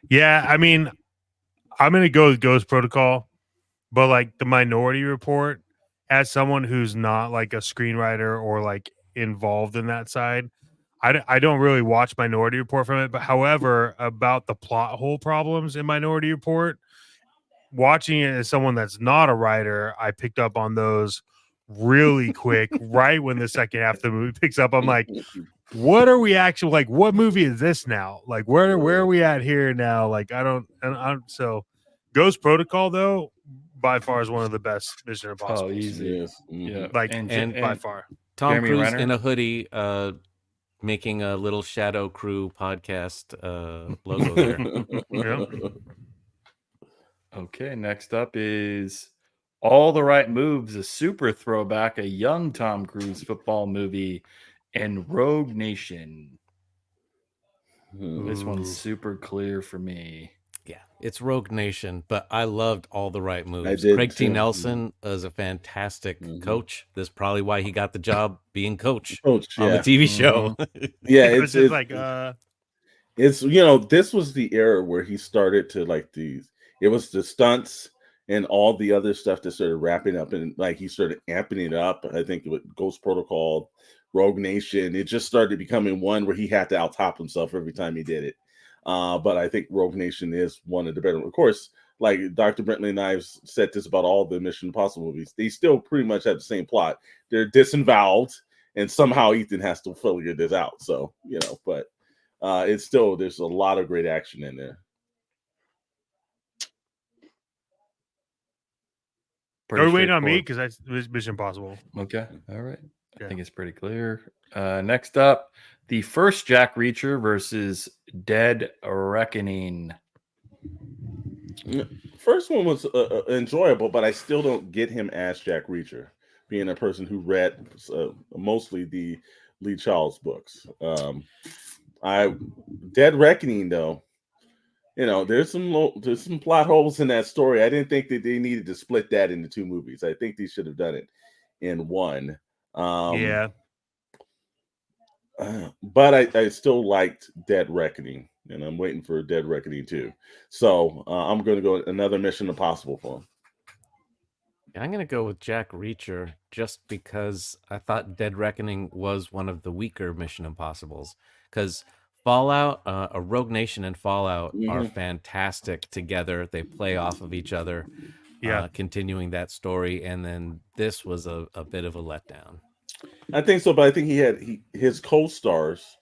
Yeah, I mean, I'm gonna go with Ghost Protocol, but like the Minority Report, as someone who's not like a screenwriter or like involved in that side, I don't really watch Minority Report from it. But however, about the plot hole problems in Minority Report, watching it as someone that's not a writer, I picked up on those really quick. Right when the second half of the movie picks up, I'm like, what are we actually like? What movie is this now? Like, where are we at here now? Like, so Ghost Protocol though, by far is one of the best Mission Impossible. Oh, easy. Yes. Yeah. Like, And by far. Tom Jeremy Cruise Renner? in a hoodie, making a little Shadow Crew podcast logo there. Yeah. Okay, next up is All the Right Moves, a super throwback, a young Tom Cruise football movie, and Rogue Nation. This one's super clear for me. Yeah, it's Rogue Nation, but I loved All the Right Moves. did Craig T. too. Nelson is a fantastic coach. That's probably why he got the job being coach Coach, on the yeah. TV show. Yeah, It was it's just like it's this was the era where he started to like it was the stunts and all the other stuff that started wrapping up, and like he started amping it up. I think with Ghost Protocol, Rogue Nation, it just started becoming one where he had to outtop himself every time he did it. But I think Rogue Nation is one of the better. Of course, like Dr. Bentley and I've said this about all the Mission Impossible movies, they still pretty much have the same plot. They're disemboweled, and somehow Ethan has to figure this out. So but it's still, there's a lot of great action in there. are we waiting on me? Because that's Mission Impossible. Okay, all right. I Yeah. think it's pretty clear. Next up, the first Jack Reacher versus Dead Reckoning. First one was enjoyable, but I still don't get him as Jack Reacher, being a person who read mostly the Lee Charles books. Dead Reckoning though, there's some plot holes in that story. I didn't think that they needed to split that into two movies. I think they should have done it in one. Yeah. But I still liked Dead Reckoning, and I'm waiting for Dead Reckoning too. So I'm going to go with another Mission Impossible for him. I'm going to go with Jack Reacher just because I thought Dead Reckoning was one of the weaker Mission Impossibles. Because Fallout, a Rogue Nation and Fallout are fantastic together. They play off of each other, continuing that story. And then this was a bit of a letdown. I think so, but I think his co-stars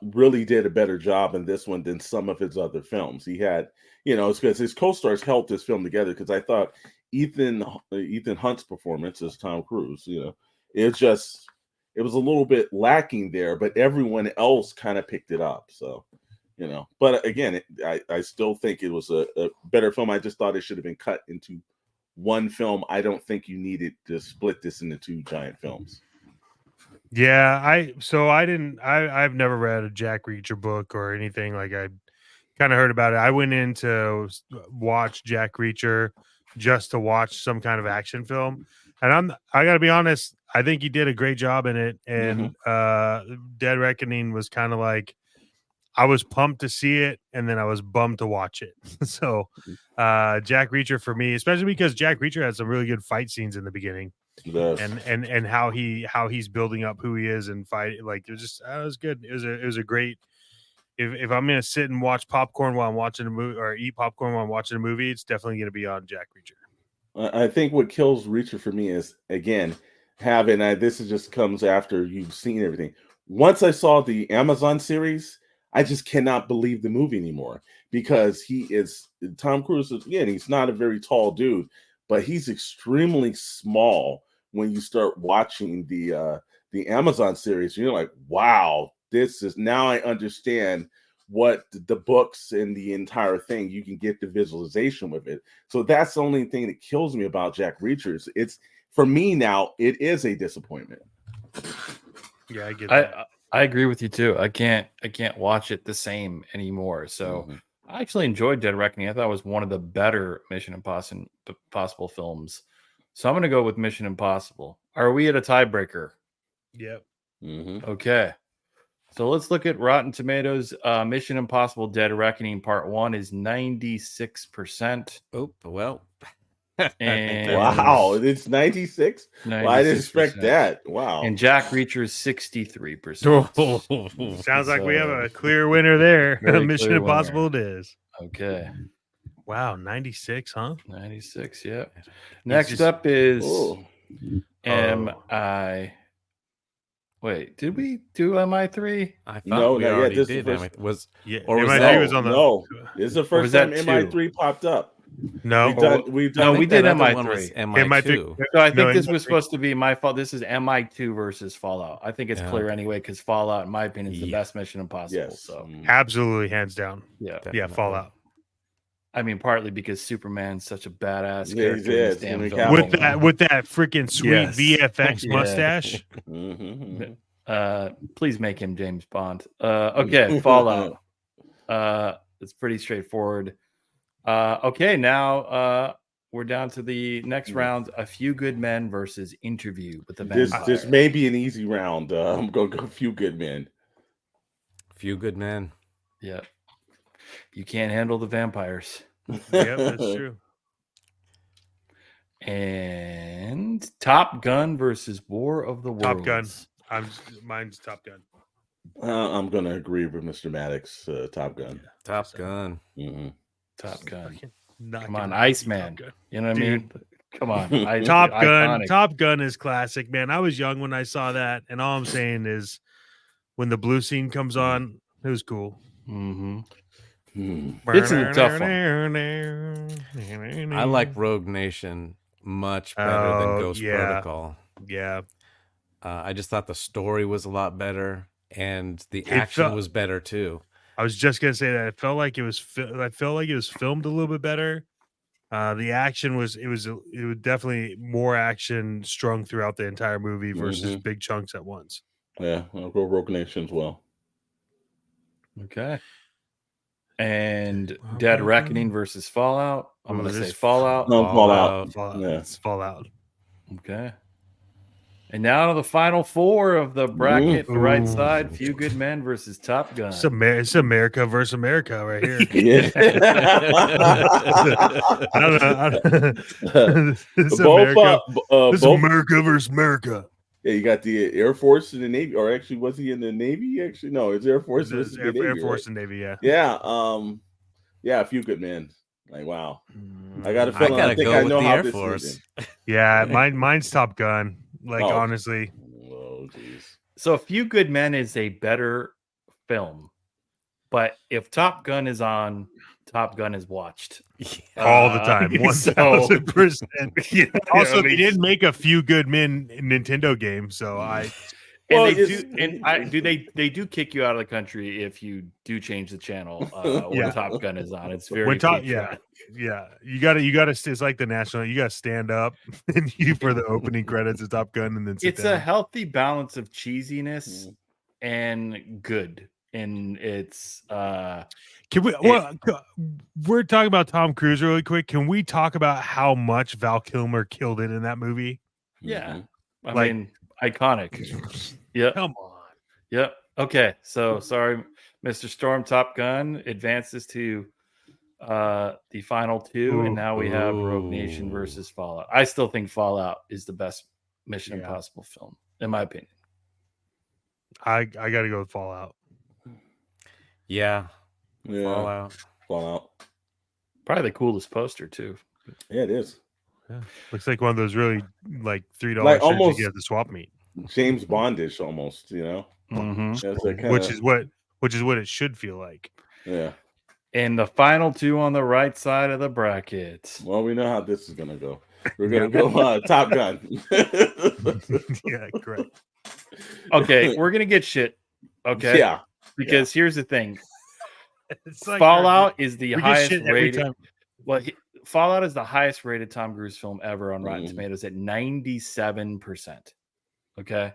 really did a better job in this one than some of his other films. He had, it's because his co-stars helped this film together. Because I thought Ethan Hunt's performance as Tom Cruise, it was a little bit lacking there, but everyone else kind of picked it up. So, but again, I still think it was a better film. I just thought it should have been cut into one film. I don't think you needed to split this into two giant films. Yeah, I've never read a Jack Reacher book or anything. Like, I kind of heard about it. I went in to watch Jack Reacher just to watch some kind of action film. And I gotta be honest, I think he did a great job in it. And Dead Reckoning was kind of like, I was pumped to see it, and then I was bummed to watch it. So Jack Reacher for me, especially because Jack Reacher had some really good fight scenes in the beginning. Yes. And how he's building up who he is and fight, like it was good. It was a great. If I'm gonna sit and watch popcorn while I'm watching a movie, or eat popcorn while I'm watching a movie, it's definitely gonna be on Jack Reacher. I think what kills Reacher for me is, again, this is just comes after you've seen everything. Once I saw the Amazon series, I just cannot believe the movie anymore, because Tom Cruise is, again, he's not a very tall dude, but he's extremely small when you start watching the Amazon series. You're like, wow, now I understand what the books and the entire thing, you can get the visualization with it. So that's the only thing that kills me about Jack Reacher. It's, for me now, it is a disappointment. Yeah, I get that. I agree with you too. I can't watch it the same anymore. So I actually enjoyed Dead Reckoning. I thought it was one of the better Mission Impossible films. So I'm going to go with Mission Impossible. Are we at a tiebreaker? Yep. Okay. So let's look at Rotten Tomatoes. Mission Impossible Dead Reckoning Part 1 is 96%. Oh, well. And wow, it's 96? Well, I didn't expect that. Wow. And Jack Reacher is 63%. Sounds like we have a clear winner there. Mission Impossible it is. Okay. Wow, 96, huh? 96, yeah. Next up is MI. Wait, did we do MI3? I thought we already did. MI3 was on the... No, this is the first time MI3 popped up. No, we did MI3. MI2. So I think this was supposed to be my fault. This is MI2 versus Fallout. I think it's clear anyway, because Fallout, in my opinion, is the best Mission Impossible. Yes. So absolutely, hands down. Yeah, yeah, Fallout. I mean, partly because Superman's such a badass character. With that freaking sweet VFX mustache. Please make him James Bond. Okay, Fallout. It's pretty straightforward. Okay, now we're down to the next round. A Few Good Men versus Interview with the Vampire. This may be an easy round. I'm going to go Few Good Men. Few Good Men. Yeah. You can't handle the vampires. Yep, that's true. And Top Gun versus War of the Worlds. Top Gun. Mine's Top Gun. I'm going to agree with Mr. Maddox. Top Gun. Top Gun. Top Gun. Come on, Iceman. You know what I mean? Come on. Top Gun. Top Gun is classic, man. I was young when I saw that, and all I'm saying is when the blue scene comes on, it was cool. It's a tough one. I like Rogue Nation much better than Ghost Protocol. Yeah. I just thought the story was a lot better, and the action was better too. I was just gonna say that I felt like it was filmed a little bit better. The action was definitely more action strung throughout the entire movie versus big chunks at once. Yeah, I'll go Rogue Nation as well. Okay. And Dead Reckoning versus Fallout. I'm gonna say Fallout. No, Fallout. Yeah, it's Fallout. Okay. And now to the final four of the bracket, the right side, Few Good Men versus Top Gun. It's America versus America right here. Yeah. I don't know. It's America versus America. Yeah, you got the Air Force and the Navy, or actually, was he in the Navy? Actually, no, it's Air Force versus the Navy. Air Force and Navy, yeah. Yeah, A Few Good Men. Like, wow. I got a feeling. I think go I know with the how Air this Force. is. Yeah, mine's Top Gun. Like, honestly. Oh, jeez. So A Few Good Men is a better film, but if Top Gun is on, Top Gun is watched all the time, 1000%. Also, they did make A Few Good Men Nintendo game, so they do kick you out of the country if you do change the channel when Top Gun is on. It's very yeah. You gotta. It's like the national. You gotta stand up and for the opening credits of Top Gun, and then sit down. A healthy balance of cheesiness and good. and it's Can we? We're talking about Tom Cruise really quick. Can we talk about how much Val Kilmer killed it in that movie? yeah. I Like- mean, iconic. Yep. Come on. Yep. Okay. So sorry, Mr. Storm. Top Gun advances to the final two, and now we have Rogue Nation versus Fallout. I still think Fallout is the best Mission Impossible film, in my opinion. I got to go with Fallout. Yeah. Yeah. Fallout. Probably the coolest poster too. Yeah, it is. Yeah. Looks like one of those really like $3 Like shirts almost you get at the swap meet. James Bondish almost, you know. Mhm. That's that kinda, which is what it should feel like. yeah. And the final two on the right side of the bracket. Well, we know how this is gonna go. We're gonna go Top Gun. Yeah, correct. Okay, we're gonna get shit. Okay, Yeah. because here's the thing: It's like Fallout is the we get highest shit every rated. time. Well, Fallout is the highest rated Tom Cruise film ever on Rotten Mhm. Tomatoes at 97%. Okay.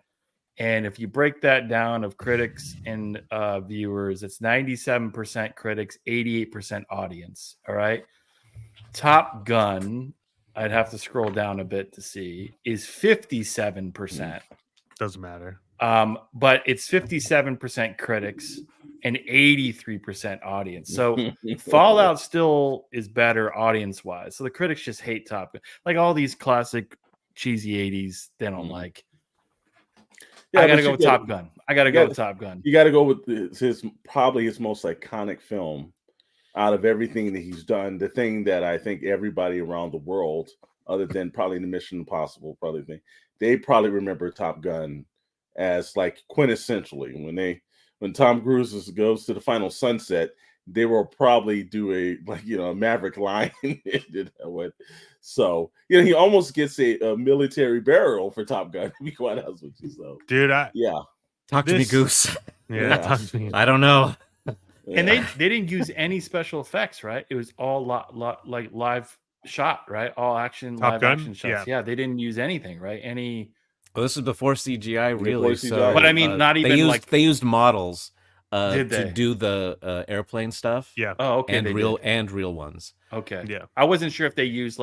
And if you break that down of critics and viewers, it's 97% critics, 88% audience. All right. Top Gun, I'd have to scroll down a bit to see, is 57%. Doesn't matter. But it's 57% critics and 83% audience. So Fallout still is better audience wise. So the critics just hate Top Gun. Like all these classic cheesy 80s, they don't like. Yeah, I got to but go you with gotta- Top Gun. I got to go with Top Gun. You got to go with his probably his most iconic film out of everything that he's done. The thing that I think everybody around the world, other than probably the Mission Impossible, they probably remember Top Gun as like quintessentially when Tom Cruise goes to the final sunset, they will probably do a Maverick line. So he almost gets a military burial for Top Gun. To be quite honest with you, so Dude, Talk to me, Goose. Yeah, talk to me. I don't know. And they didn't use any special effects, right? It was all like live shot, right? All action, Top live Gun? action shots. Yeah, they didn't use anything, right? Well, this is before CGI, really. Before So, CGI. But I mean, not even they used models Did to they? do the airplane stuff. Yeah. Oh, okay. and they real did. ones. Okay. Yeah. I wasn't sure if they used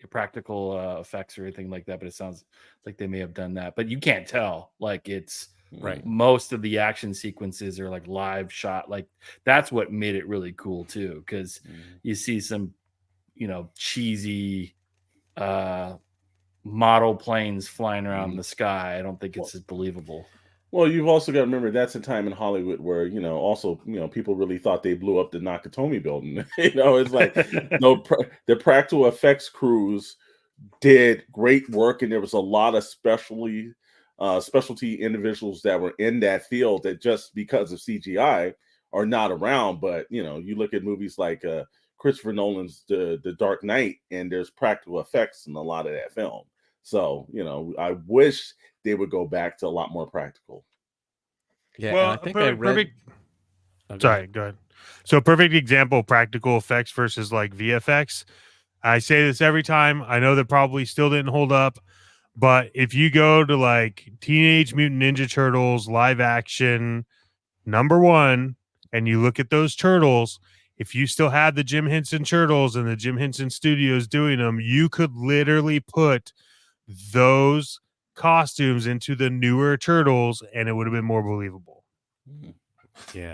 practical effects or anything like that, but it sounds like they may have done that. But you can't tell. Like it's Right. most of the action sequences are like live shot. Like that's what made it really cool too, because you see some, cheesy model planes flying around the sky. I don't think it's as believable. Well, you've also got to remember that's a time in Hollywood where people really thought they blew up the Nakatomi building. It's like the practical effects crews did great work, and there was a lot of specialty individuals that were in that field that just because of CGI are not around. But you look at movies like Christopher Nolan's the Dark Knight, and there's practical effects in a lot of that film. So I wish they would go back to a lot more practical. Yeah, Well, and I think I read. perfect. Okay. Sorry, go ahead. So, perfect example: practical effects versus like VFX. I say this every time. I know that probably still didn't hold up, but if you go to like Teenage Mutant Ninja Turtles live action #1 and you look at those turtles, if you still had the Jim Henson Turtles and the Jim Henson Studios doing them, you could literally put those costumes into the newer turtles and it would have been more believable. Yeah.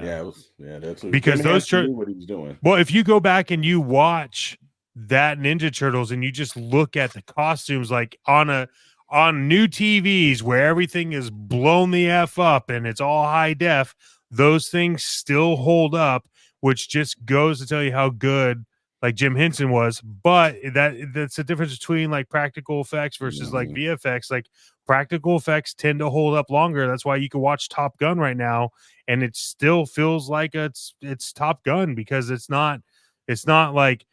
That's Because Jim those Henson knew what he was doing. Well, if you go back and you watch that Ninja Turtles and you just look at the costumes like on new TVs where everything is blown the F up and it's all high def, those things still hold up, which just goes to tell you how good like Jim Henson was. But that's the difference between like practical effects versus like VFX. Like practical effects tend to hold up longer. That's why you can watch Top Gun right now and it still feels like it's Top Gun because it's not like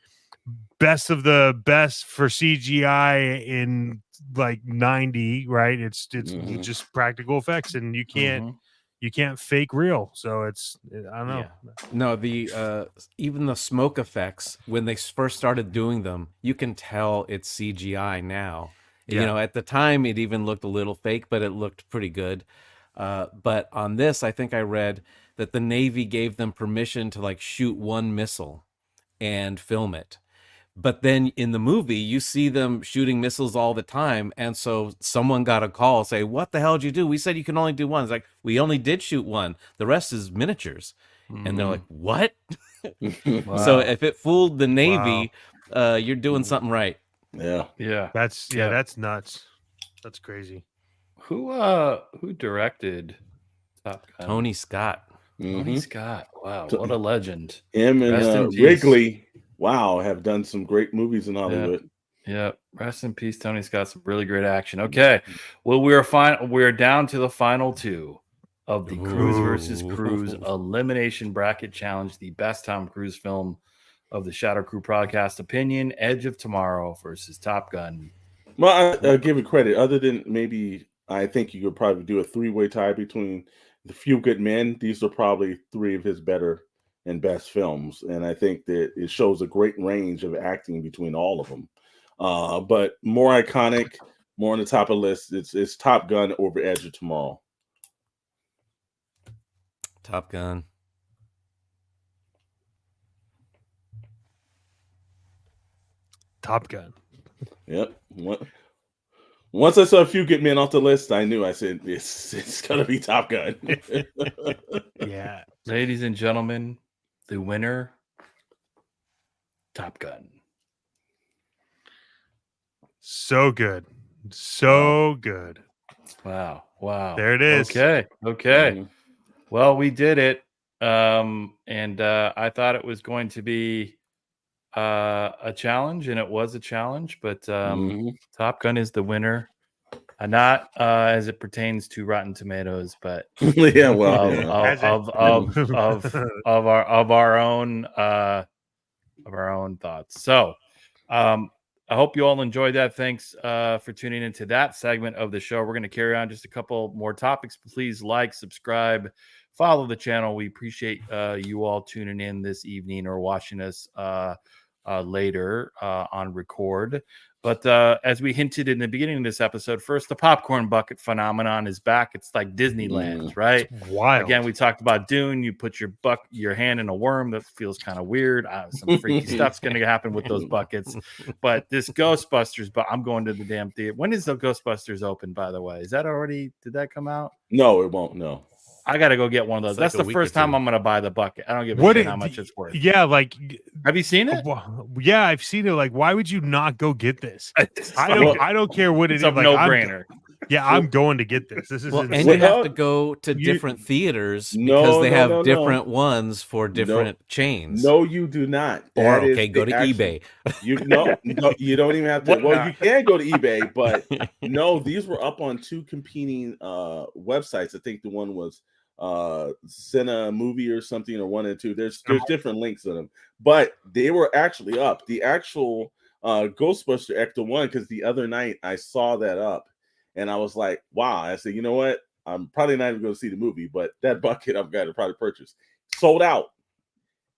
best of the best for CGI in like 90, right? It's just practical effects and you can't fake real. So it's, I don't know. Yeah. No, the even the smoke effects when they first started doing them, you can tell it's CGI now. Yeah. At the time it even looked a little fake, but it looked pretty good. But on this, I think I read that the Navy gave them permission to like shoot one missile and film it. But then in the movie, you see them shooting missiles all the time. And so someone got a call, say, what the hell did you do? We said you can only do one. It's like, we only did shoot one. The rest is miniatures. And they're like, what? So if it fooled the Navy, you're doing something right. Yeah. That's nuts. That's crazy. Who directed Top Gun? Tony Scott. Tony Scott. Wow, what a legend. Him Rest in and peace. Wrigley, wow, have done some great movies in Hollywood. Yeah. Rest in peace, Tony Scott. Some really great action. Okay. Well, we're down to the final two of the Cruise versus Cruise Elimination Bracket Challenge, the best Tom Cruise film of the Shadow Crew podcast opinion, Edge of Tomorrow versus Top Gun. Well, I give it credit. Other than maybe, I think you could probably do a three-way tie between The Few Good Men. These are probably three of his better and best films, and I think that it shows a great range of acting between all of them. But more iconic, more on the top of the list, it's Top Gun over Edge of Tomorrow. Top Gun. Top Gun. Yep. Once I saw A Few Good Men off the list, I knew. I said it's gonna be Top Gun. Yeah. Ladies and gentlemen, the winner, Top Gun. So good. So good. Wow. There it is. Okay. Mhm. Well, we did it. And I thought it was going to be a challenge, and it was a challenge, but Top Gun is the winner. Not as it pertains to Rotten Tomatoes, but Yeah, well, of our own thoughts. So I hope you all enjoyed that. Thanks for tuning into that segment of the show. We're going to carry on just a couple more topics. Please like, subscribe, follow the channel. We appreciate you all tuning in this evening or watching us later on record. But as we hinted in the beginning of this episode, first, the popcorn bucket phenomenon is back. It's like Disneyland, right? Wild. Again, we talked about Dune. You put your hand in a worm. That feels kind of weird. Some freaky stuff's going to happen with those buckets. But this Ghostbusters, but I'm going to the damn theater. When is the Ghostbusters open, by the way? Is that already, did that come out? No, it won't. No. I got to go get one of those. It's like That's a the week or first time two. I'm going to buy the bucket. I don't give a shit how much it's worth. Yeah, like, Have you seen it? yeah, I've seen it. Like, why would you not go get this? It's I don't care what it it's is. a Like, no-brainer. I'm going to get this. This is Well, insane. and you have to go to different theaters because they have different ones for different chains. No, you do not. Or That is go to the actual- eBay. You no, you don't even have to. What Well, not? you can go to eBay, but no, these were up on two competing websites. I think the one was Cine Movie or something, or 1 and 2. There's different links in them, but they were actually up. The actual Ghostbuster Ecto 1, because the other night I saw that up, and I was like, wow. I said, you know what? I'm probably not even going to see the movie, but that bucket I've got to probably purchase. Sold out.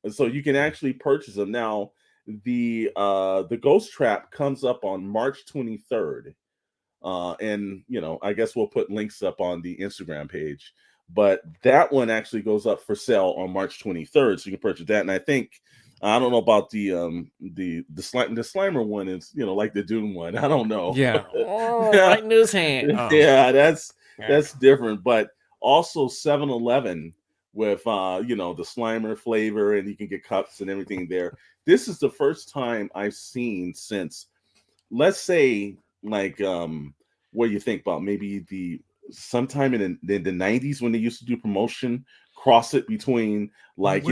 And so you can actually purchase them now. The Ghost Trap comes up on March 23rd, and I guess we'll put links up on the Instagram page. But that one actually goes up for sale on March 23rd, so you can purchase that. And I think, I don't know about the Slimer one is like the Dune one. I don't know. Yeah. Right in his hand. Oh. Yeah, that's different. But also 7-Eleven with the Slimer flavor, and you can get cups and everything there. This is the first time I've seen since, let's say, like what do you think about maybe sometime in the 90s when they used to do promotion, cross it between like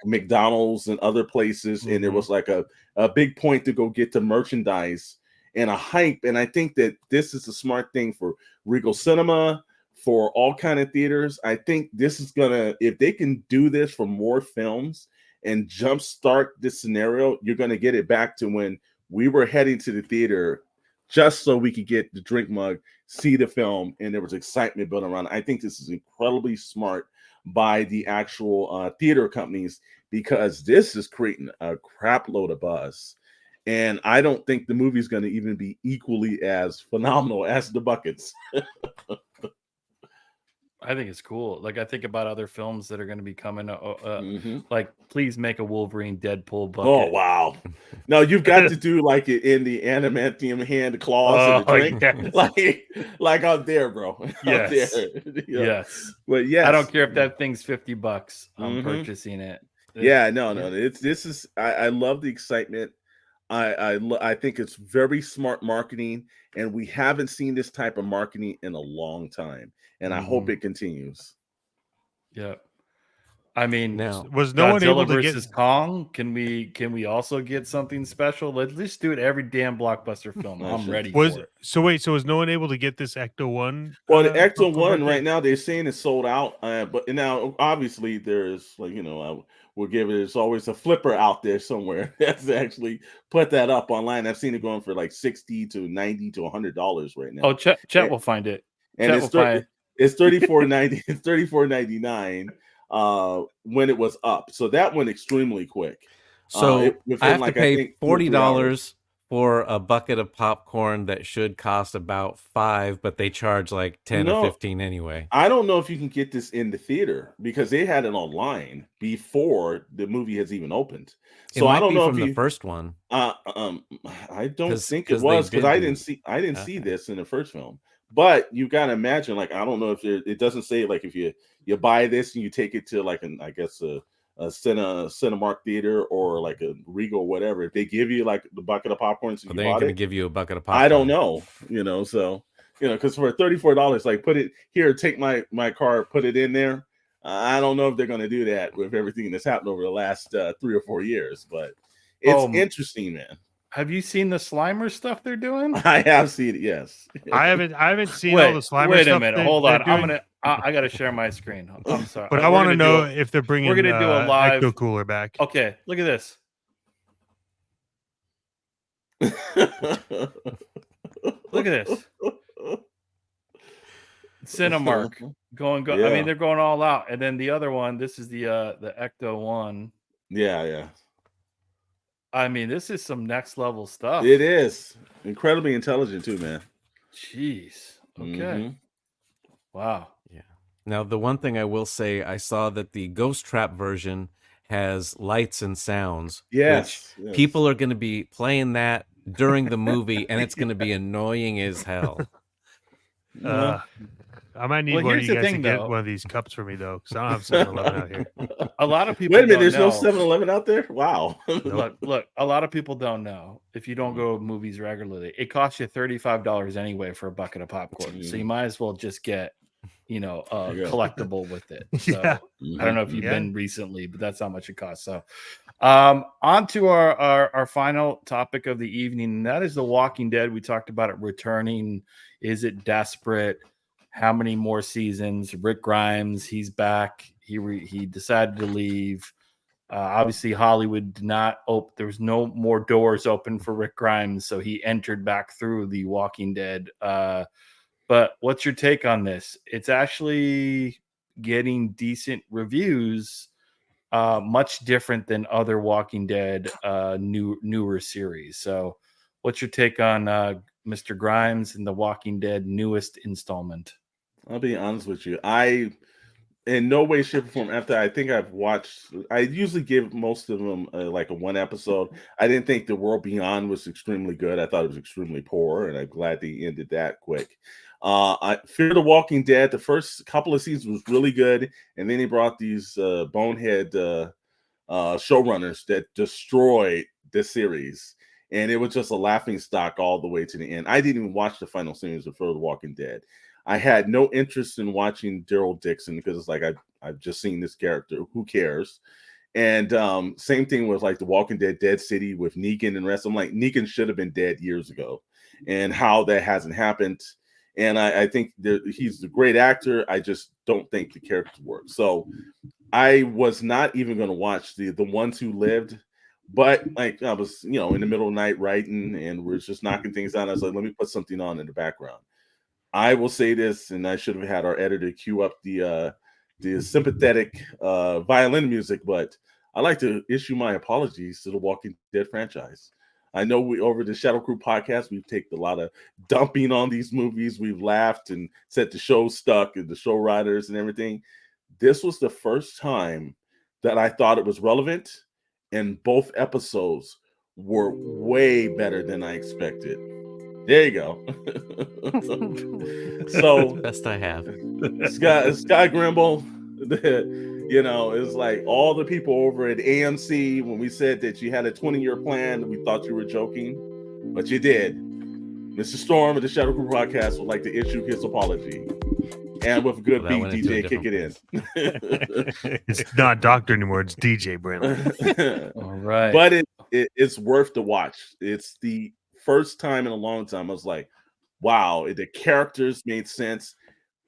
McDonald's and other places, and there was like a big point to go get the merchandise and a hype. And I think that this is a smart thing for Regal Cinema, for all kind of theaters. I think this is gonna, if they can do this for more films and jumpstart this scenario, you're gonna get it back to when we were heading to the theater just so we could get the drink mug, see the film, and there was excitement built around it. I think this is incredibly smart by the actual theater companies, because this is creating a crap load of buzz. And I don't think the movie's going to even be equally as phenomenal as the buckets. I think it's cool. Like I think about other films that are going to be coming. Hmm. Like, please make a Wolverine Deadpool Oh bucket. wow! No, you've got to do like it in the adamantium hand claws and the Oh drink, yes, like out there, bro. Out there, yes, you know. yes. But I don't yes, care if that thing's $50. I'm hmm, purchasing it. yeah, no, Yeah. no. It's this is I love the excitement. I think it's very smart marketing, and we haven't seen this type of marketing in a long time, and I hope Mhm. it continues. Yeah. I mean, Now, Was no one able Godzilla to get? versus Kong. Can we also get something special? Let's just do it every damn blockbuster film. That I'm shit's ready Was for it. so wait? So was no one able to get this Ecto One? Well, the Ecto popcorn One bucket? right now they're saying it's sold out, but now obviously there's like we'll give it. There's always a flipper out there somewhere that's actually put that up online. I've seen it going for like $60 to $90 to $100 right Oh, now, Chet will find it. and Chet will find. it's 34.90. It's 34.99 when it was up. So that went extremely quick. so I Within have to like I pay think 2 or 3 hours. $40 for a bucket of popcorn that should cost about $5, but they charge like 10 or No, 15 anyway. I don't know if you can get this in the theater because they had it online before the movie has even opened. It So I might don't be know if from the you first one uh um I don't think it because they was because did I do. didn't see Okay. this in the first film. But you gotta imagine, like I don't know if it doesn't say like if you buy this and you take it to like an I guess a Cinemark theater or like a Regal or whatever. If they give you like the bucket of popcorn since But you they ain't bought gonna it, give you a bucket of I don't popcorn. know, so because for $34, like put it here, take my card, put it in there. I don't know if they're going to do that with everything that's happened over the last 3 or 4 years, but it's interesting, man. Have you seen the Slimer stuff they're doing? I have seen it, yes. I haven't seen all the Slimer Wait a stuff. minute. They, Hold they're on. doing, I got to share my screen. I'm sorry. but I We're want to gonna do know a- if they're bringing. We're gonna do a live. Ecto Cooler back. Okay, look at this. Look at this. Cinemark go. I Yeah. mean, they're going all out. And then the other one, this is the Ecto one. Yeah. I mean, this is some next level stuff. It is incredibly intelligent too, man. Jeez. Okay. Mhm. Wow. Yeah. Now, the one thing I will say, I saw that the Ghost Trap version has lights and sounds. Yes. Which people are going to be playing that during the movie, and it's going to be annoying as hell. I might need Well, one of here's you the guys to thing, get though. one of these cups for me though, because I don't have 7-Eleven out here. A lot of people Wait a minute, don't there's no know. 7-Eleven out there? Wow. Look, a lot of people don't know if you don't go to movies regularly, it costs you $35 anyway for a bucket of popcorn. So you might as well just get, a collectible with it. So Yeah. I don't know if you've Yeah. been recently, but that's how much it costs. So on to our final topic of the evening, and that is The Walking Dead. We talked about it returning. Is it desperate? How many more seasons? Rick Grimes, he's back. He decided to leave. Obviously, Hollywood did not open. There was no more doors open for Rick Grimes, so he entered back through The Walking Dead. But what's your take on this? It's actually getting decent reviews, much different than other Walking Dead newer series. So, what's your take on Mr. Grimes and The Walking Dead newest installment? I'll be honest with you. I, in no way, shape, or form, after I think I've watched, I usually give most of them like a one episode. I didn't think The World Beyond was extremely good. I thought it was extremely poor, and I'm glad they ended that quick. I Fear the Walking Dead, the first couple of seasons was really good, and then they brought these bonehead showrunners that destroyed the series. And it was just a laughing stock all the way to the end. I didn't even watch the final series of Fear the Walking Dead. I had no interest in watching Daryl Dixon because it's like I've just seen this character. Who cares? And same thing with like The Walking Dead, Dead City with Negan and rest. I'm like, Negan should have been dead years ago, and how that hasn't happened. And I think he's a great actor. I just don't think the character works. So I was not even going to watch the ones who lived. But like I was, in the middle of the night writing, and we're just knocking things out. I was like, let me put something on in the background. I will say this, and I should have had our editor cue up the sympathetic violin music, but I'd like to issue my apologies to the Walking Dead franchise. I know we over the Shadow Crew podcast, we've taken a lot of dumping on these movies. We've laughed and said the show stuck and the show writers and everything. This was the first time that I thought it was relevant, and both episodes were way better than I expected. There you go. So Best I have. Sky Grimble, it's like all the people over at AMC, when we said that you had a 20-year plan, we thought you were joking, but you did. Mr. Storm of the Shadow Crew podcast would like to issue his apology. And with a good beat, DJ, kick it in. It's not Doctor anymore. It's DJ Brandon. All right. But it's worth the watch. It's the first time in a long time I was like, wow, the characters made sense.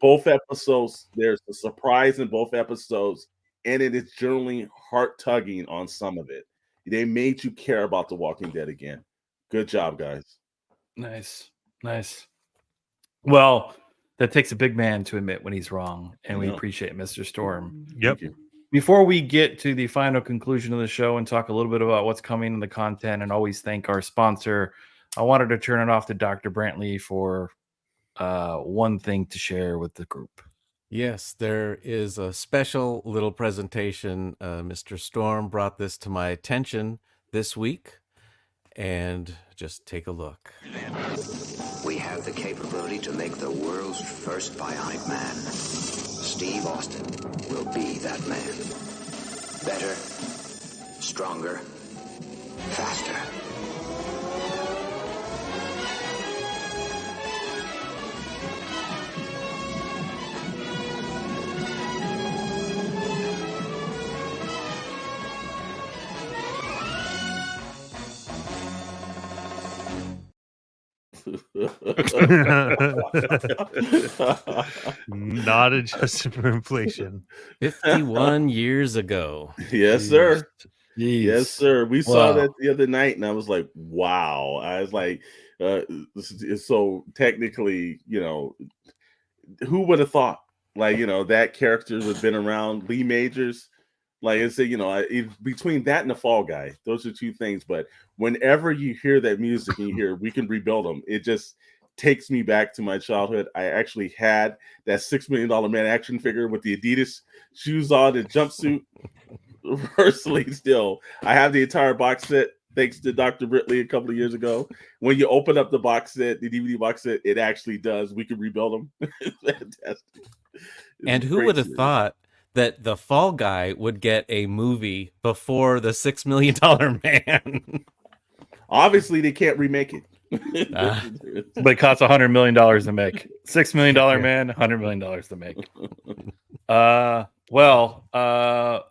Both episodes, there's a surprise in both episodes, and it is generally heart-tugging on some of it. They made you care about The Walking Dead again. Good job, guys. Nice. Well, that takes a big man to admit when he's wrong, and we appreciate Mr. Storm. Yep. Before we get to the final conclusion of the show and talk a little bit about what's coming in the content and always thank our sponsor, I wanted to turn it off to Dr. Brantley for one thing to share with the group. Yes, there is a special little presentation. Mr. Storm brought this to my attention this week, and just take a look. We have the capability to make the world's first bionic man. Steve Austin will be that man. Better, stronger, faster. Not adjusted for inflation. 51 years ago. Yes, sir. Jeez. Yes, sir. We saw that the other night, and I was like, wow. I was like, so technically, who would have thought? Like, that character would have been around. Lee Majors. Like I said, between that and the Fall Guy, those are two things. But whenever you hear that music and you hear "We Can Rebuild Them," it just takes me back to my childhood. I actually had that $6 Million Man action figure with the Adidas shoes on and jumpsuit. Personally, still, I have the entire box set thanks to Dr. Britley a couple of years ago. When you open up the box set, the DVD box set, it actually does. We can rebuild them. It's fantastic. And who would have thought that the Fall Guy would get a movie before the $6 Million Man? Obviously, they can't remake it. But it costs $100 million to make. $6 million man, $100 million to make.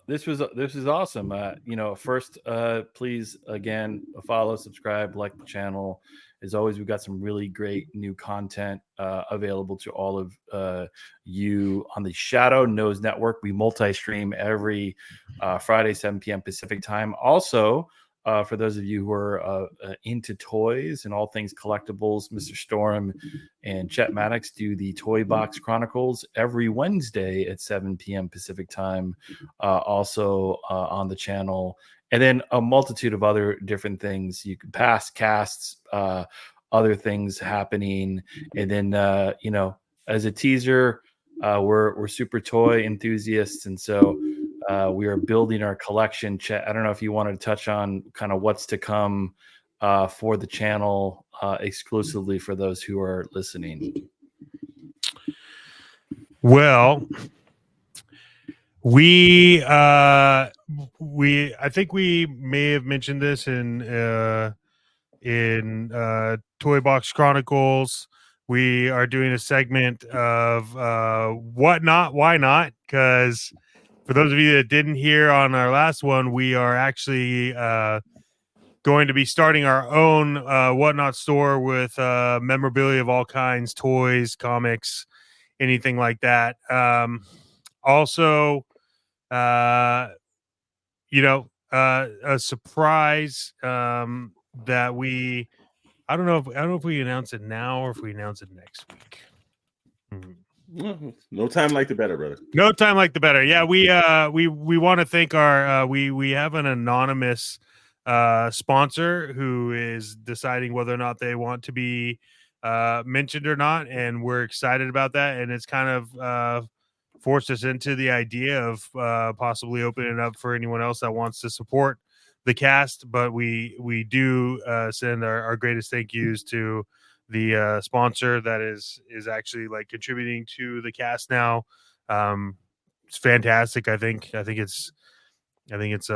This is awesome. First, please again follow, subscribe, like the channel. As always, we've got some really great new content available to all of you on the Shadow Nose Network. We multi-stream every Friday, 7 p.m. Pacific time. Also, for those of you who are into toys and all things collectibles, Mr. Storm and Chet Maddox do the Toy Box Chronicles every Wednesday at 7 p.m. Pacific time, also on the channel. And then a multitude of other different things. You can past casts, other things happening. And then, as a teaser, we're super toy enthusiasts. And so we are building our collection. Chet, I don't know if you wanted to touch on kind of what's to come for the channel exclusively for those who are listening. Well, I think we may have mentioned this in Toy Box Chronicles. We are doing a segment of what not, why not? Because for those of you that didn't hear on our last one, we are actually going to be starting our own Whatnot store with memorabilia of all kinds, toys, comics, anything like that. Also, a surprise that I don't know if we announce it now or if we announce it next week. No time like the better, brother. No time like the better. Yeah, we want to thank our we have an anonymous sponsor who is deciding whether or not they want to be mentioned or not, and we're excited about that. And it's kind of forced us into the idea of possibly opening it up for anyone else that wants to support the cast. But we do send our greatest thank yous to the sponsor that is actually like contributing to the cast now. It's fantastic. I think it's I think it's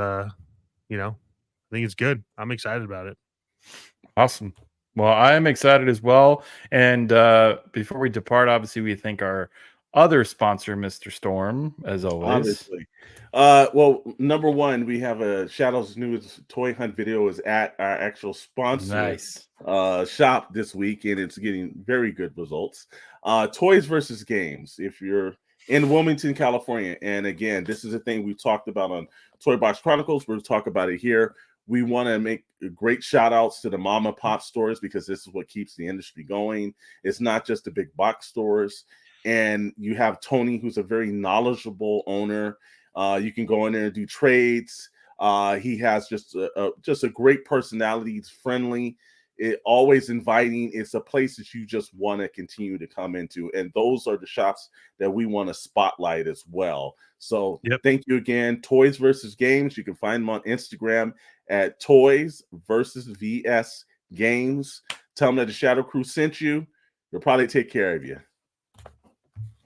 good. I'm excited about it. Awesome. Well, I'm excited as well. And before we depart, obviously, we thank our other sponsor, Mr. Storm, as always. Obviously. Well, number one, we have a Shadow's newest toy hunt video is at our actual sponsor Nice. shop this week, and it's getting very good results. Toys versus games. If you're in Wilmington, California, and again, this is a thing we talked about on Toy Box Chronicles. We'll talk about it here. We want to make great shout outs to the mom and pop stores because this is what keeps the industry going. It's not just the big box stores. And you have Tony, who's a very knowledgeable owner. You can go in there and do trades. He has just a great personality. He's friendly, always inviting. It's a place that you just want to continue to come into. And those are the shops that we want to spotlight as well. So Thank you again. Toys versus Games. You can find them on Instagram at Toys versus VS Games. Tell them that the Shadow Crew sent you. They'll probably take care of you.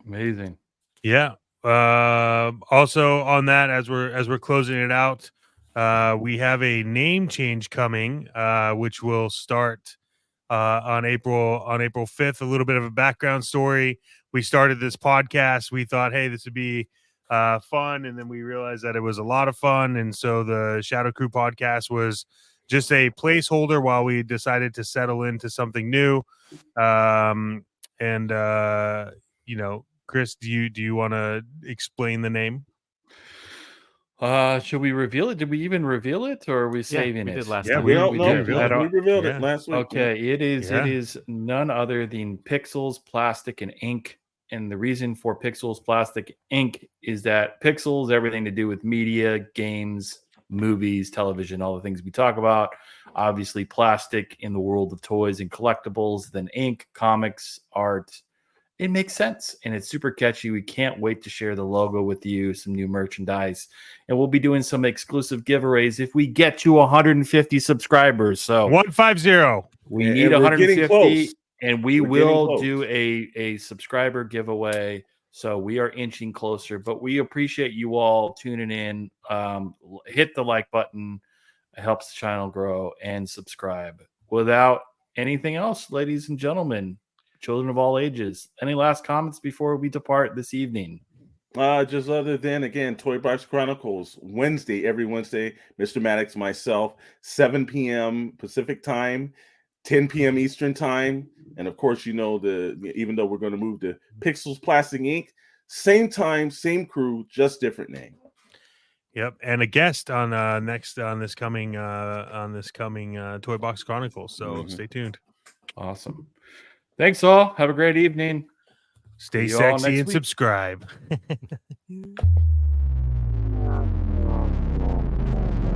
Amazing. Yeah. Also on that, as we're closing it out, we have a name change coming, which will start on April 5th. A little bit of a background story. We started this podcast. We thought, hey, this would be fun, and then we realized that it was a lot of fun, and so the Shadow Crew podcast was just a placeholder while we decided to settle into something new. Chris, do you want to explain the name? Should we reveal it? Did we even reveal it, or are we saving we it? did last Yeah, time. we don't we know. did. We revealed it last week. Okay, it is Yeah. it is none other than Pixels, Plastic, and Ink. And the reason for Pixels, Plastic, Ink is that Pixels, everything to do with media, games, movies, television, all the things we talk about. Obviously, Plastic in the world of toys and collectibles, then Ink, comics, art. It makes sense, and it's super catchy. We can't wait to share the logo with you, some new merchandise, and we'll be doing some exclusive giveaways if we get to 150 subscribers. So 150. we And need we're getting 150, close. and we We're will getting do close. a subscriber giveaway. So we are inching closer, but we appreciate you all tuning in. Hit the like button. It helps the channel grow, and subscribe. Without anything else, ladies and gentlemen, children of all ages, any last comments before we depart this evening? Just other than, again, Toy Box Chronicles, every Wednesday, Mr. Maddox, myself, 7 p.m. Pacific time, 10 p.m. Eastern time. And of course, even though we're going to move to Pixels, Plastic, Ink, same time, same crew, just different name. Yep, and a guest on this coming Toy Box Chronicles. So stay tuned. Awesome. Thanks all. Have a great evening. Stay See you all sexy next and week. subscribe.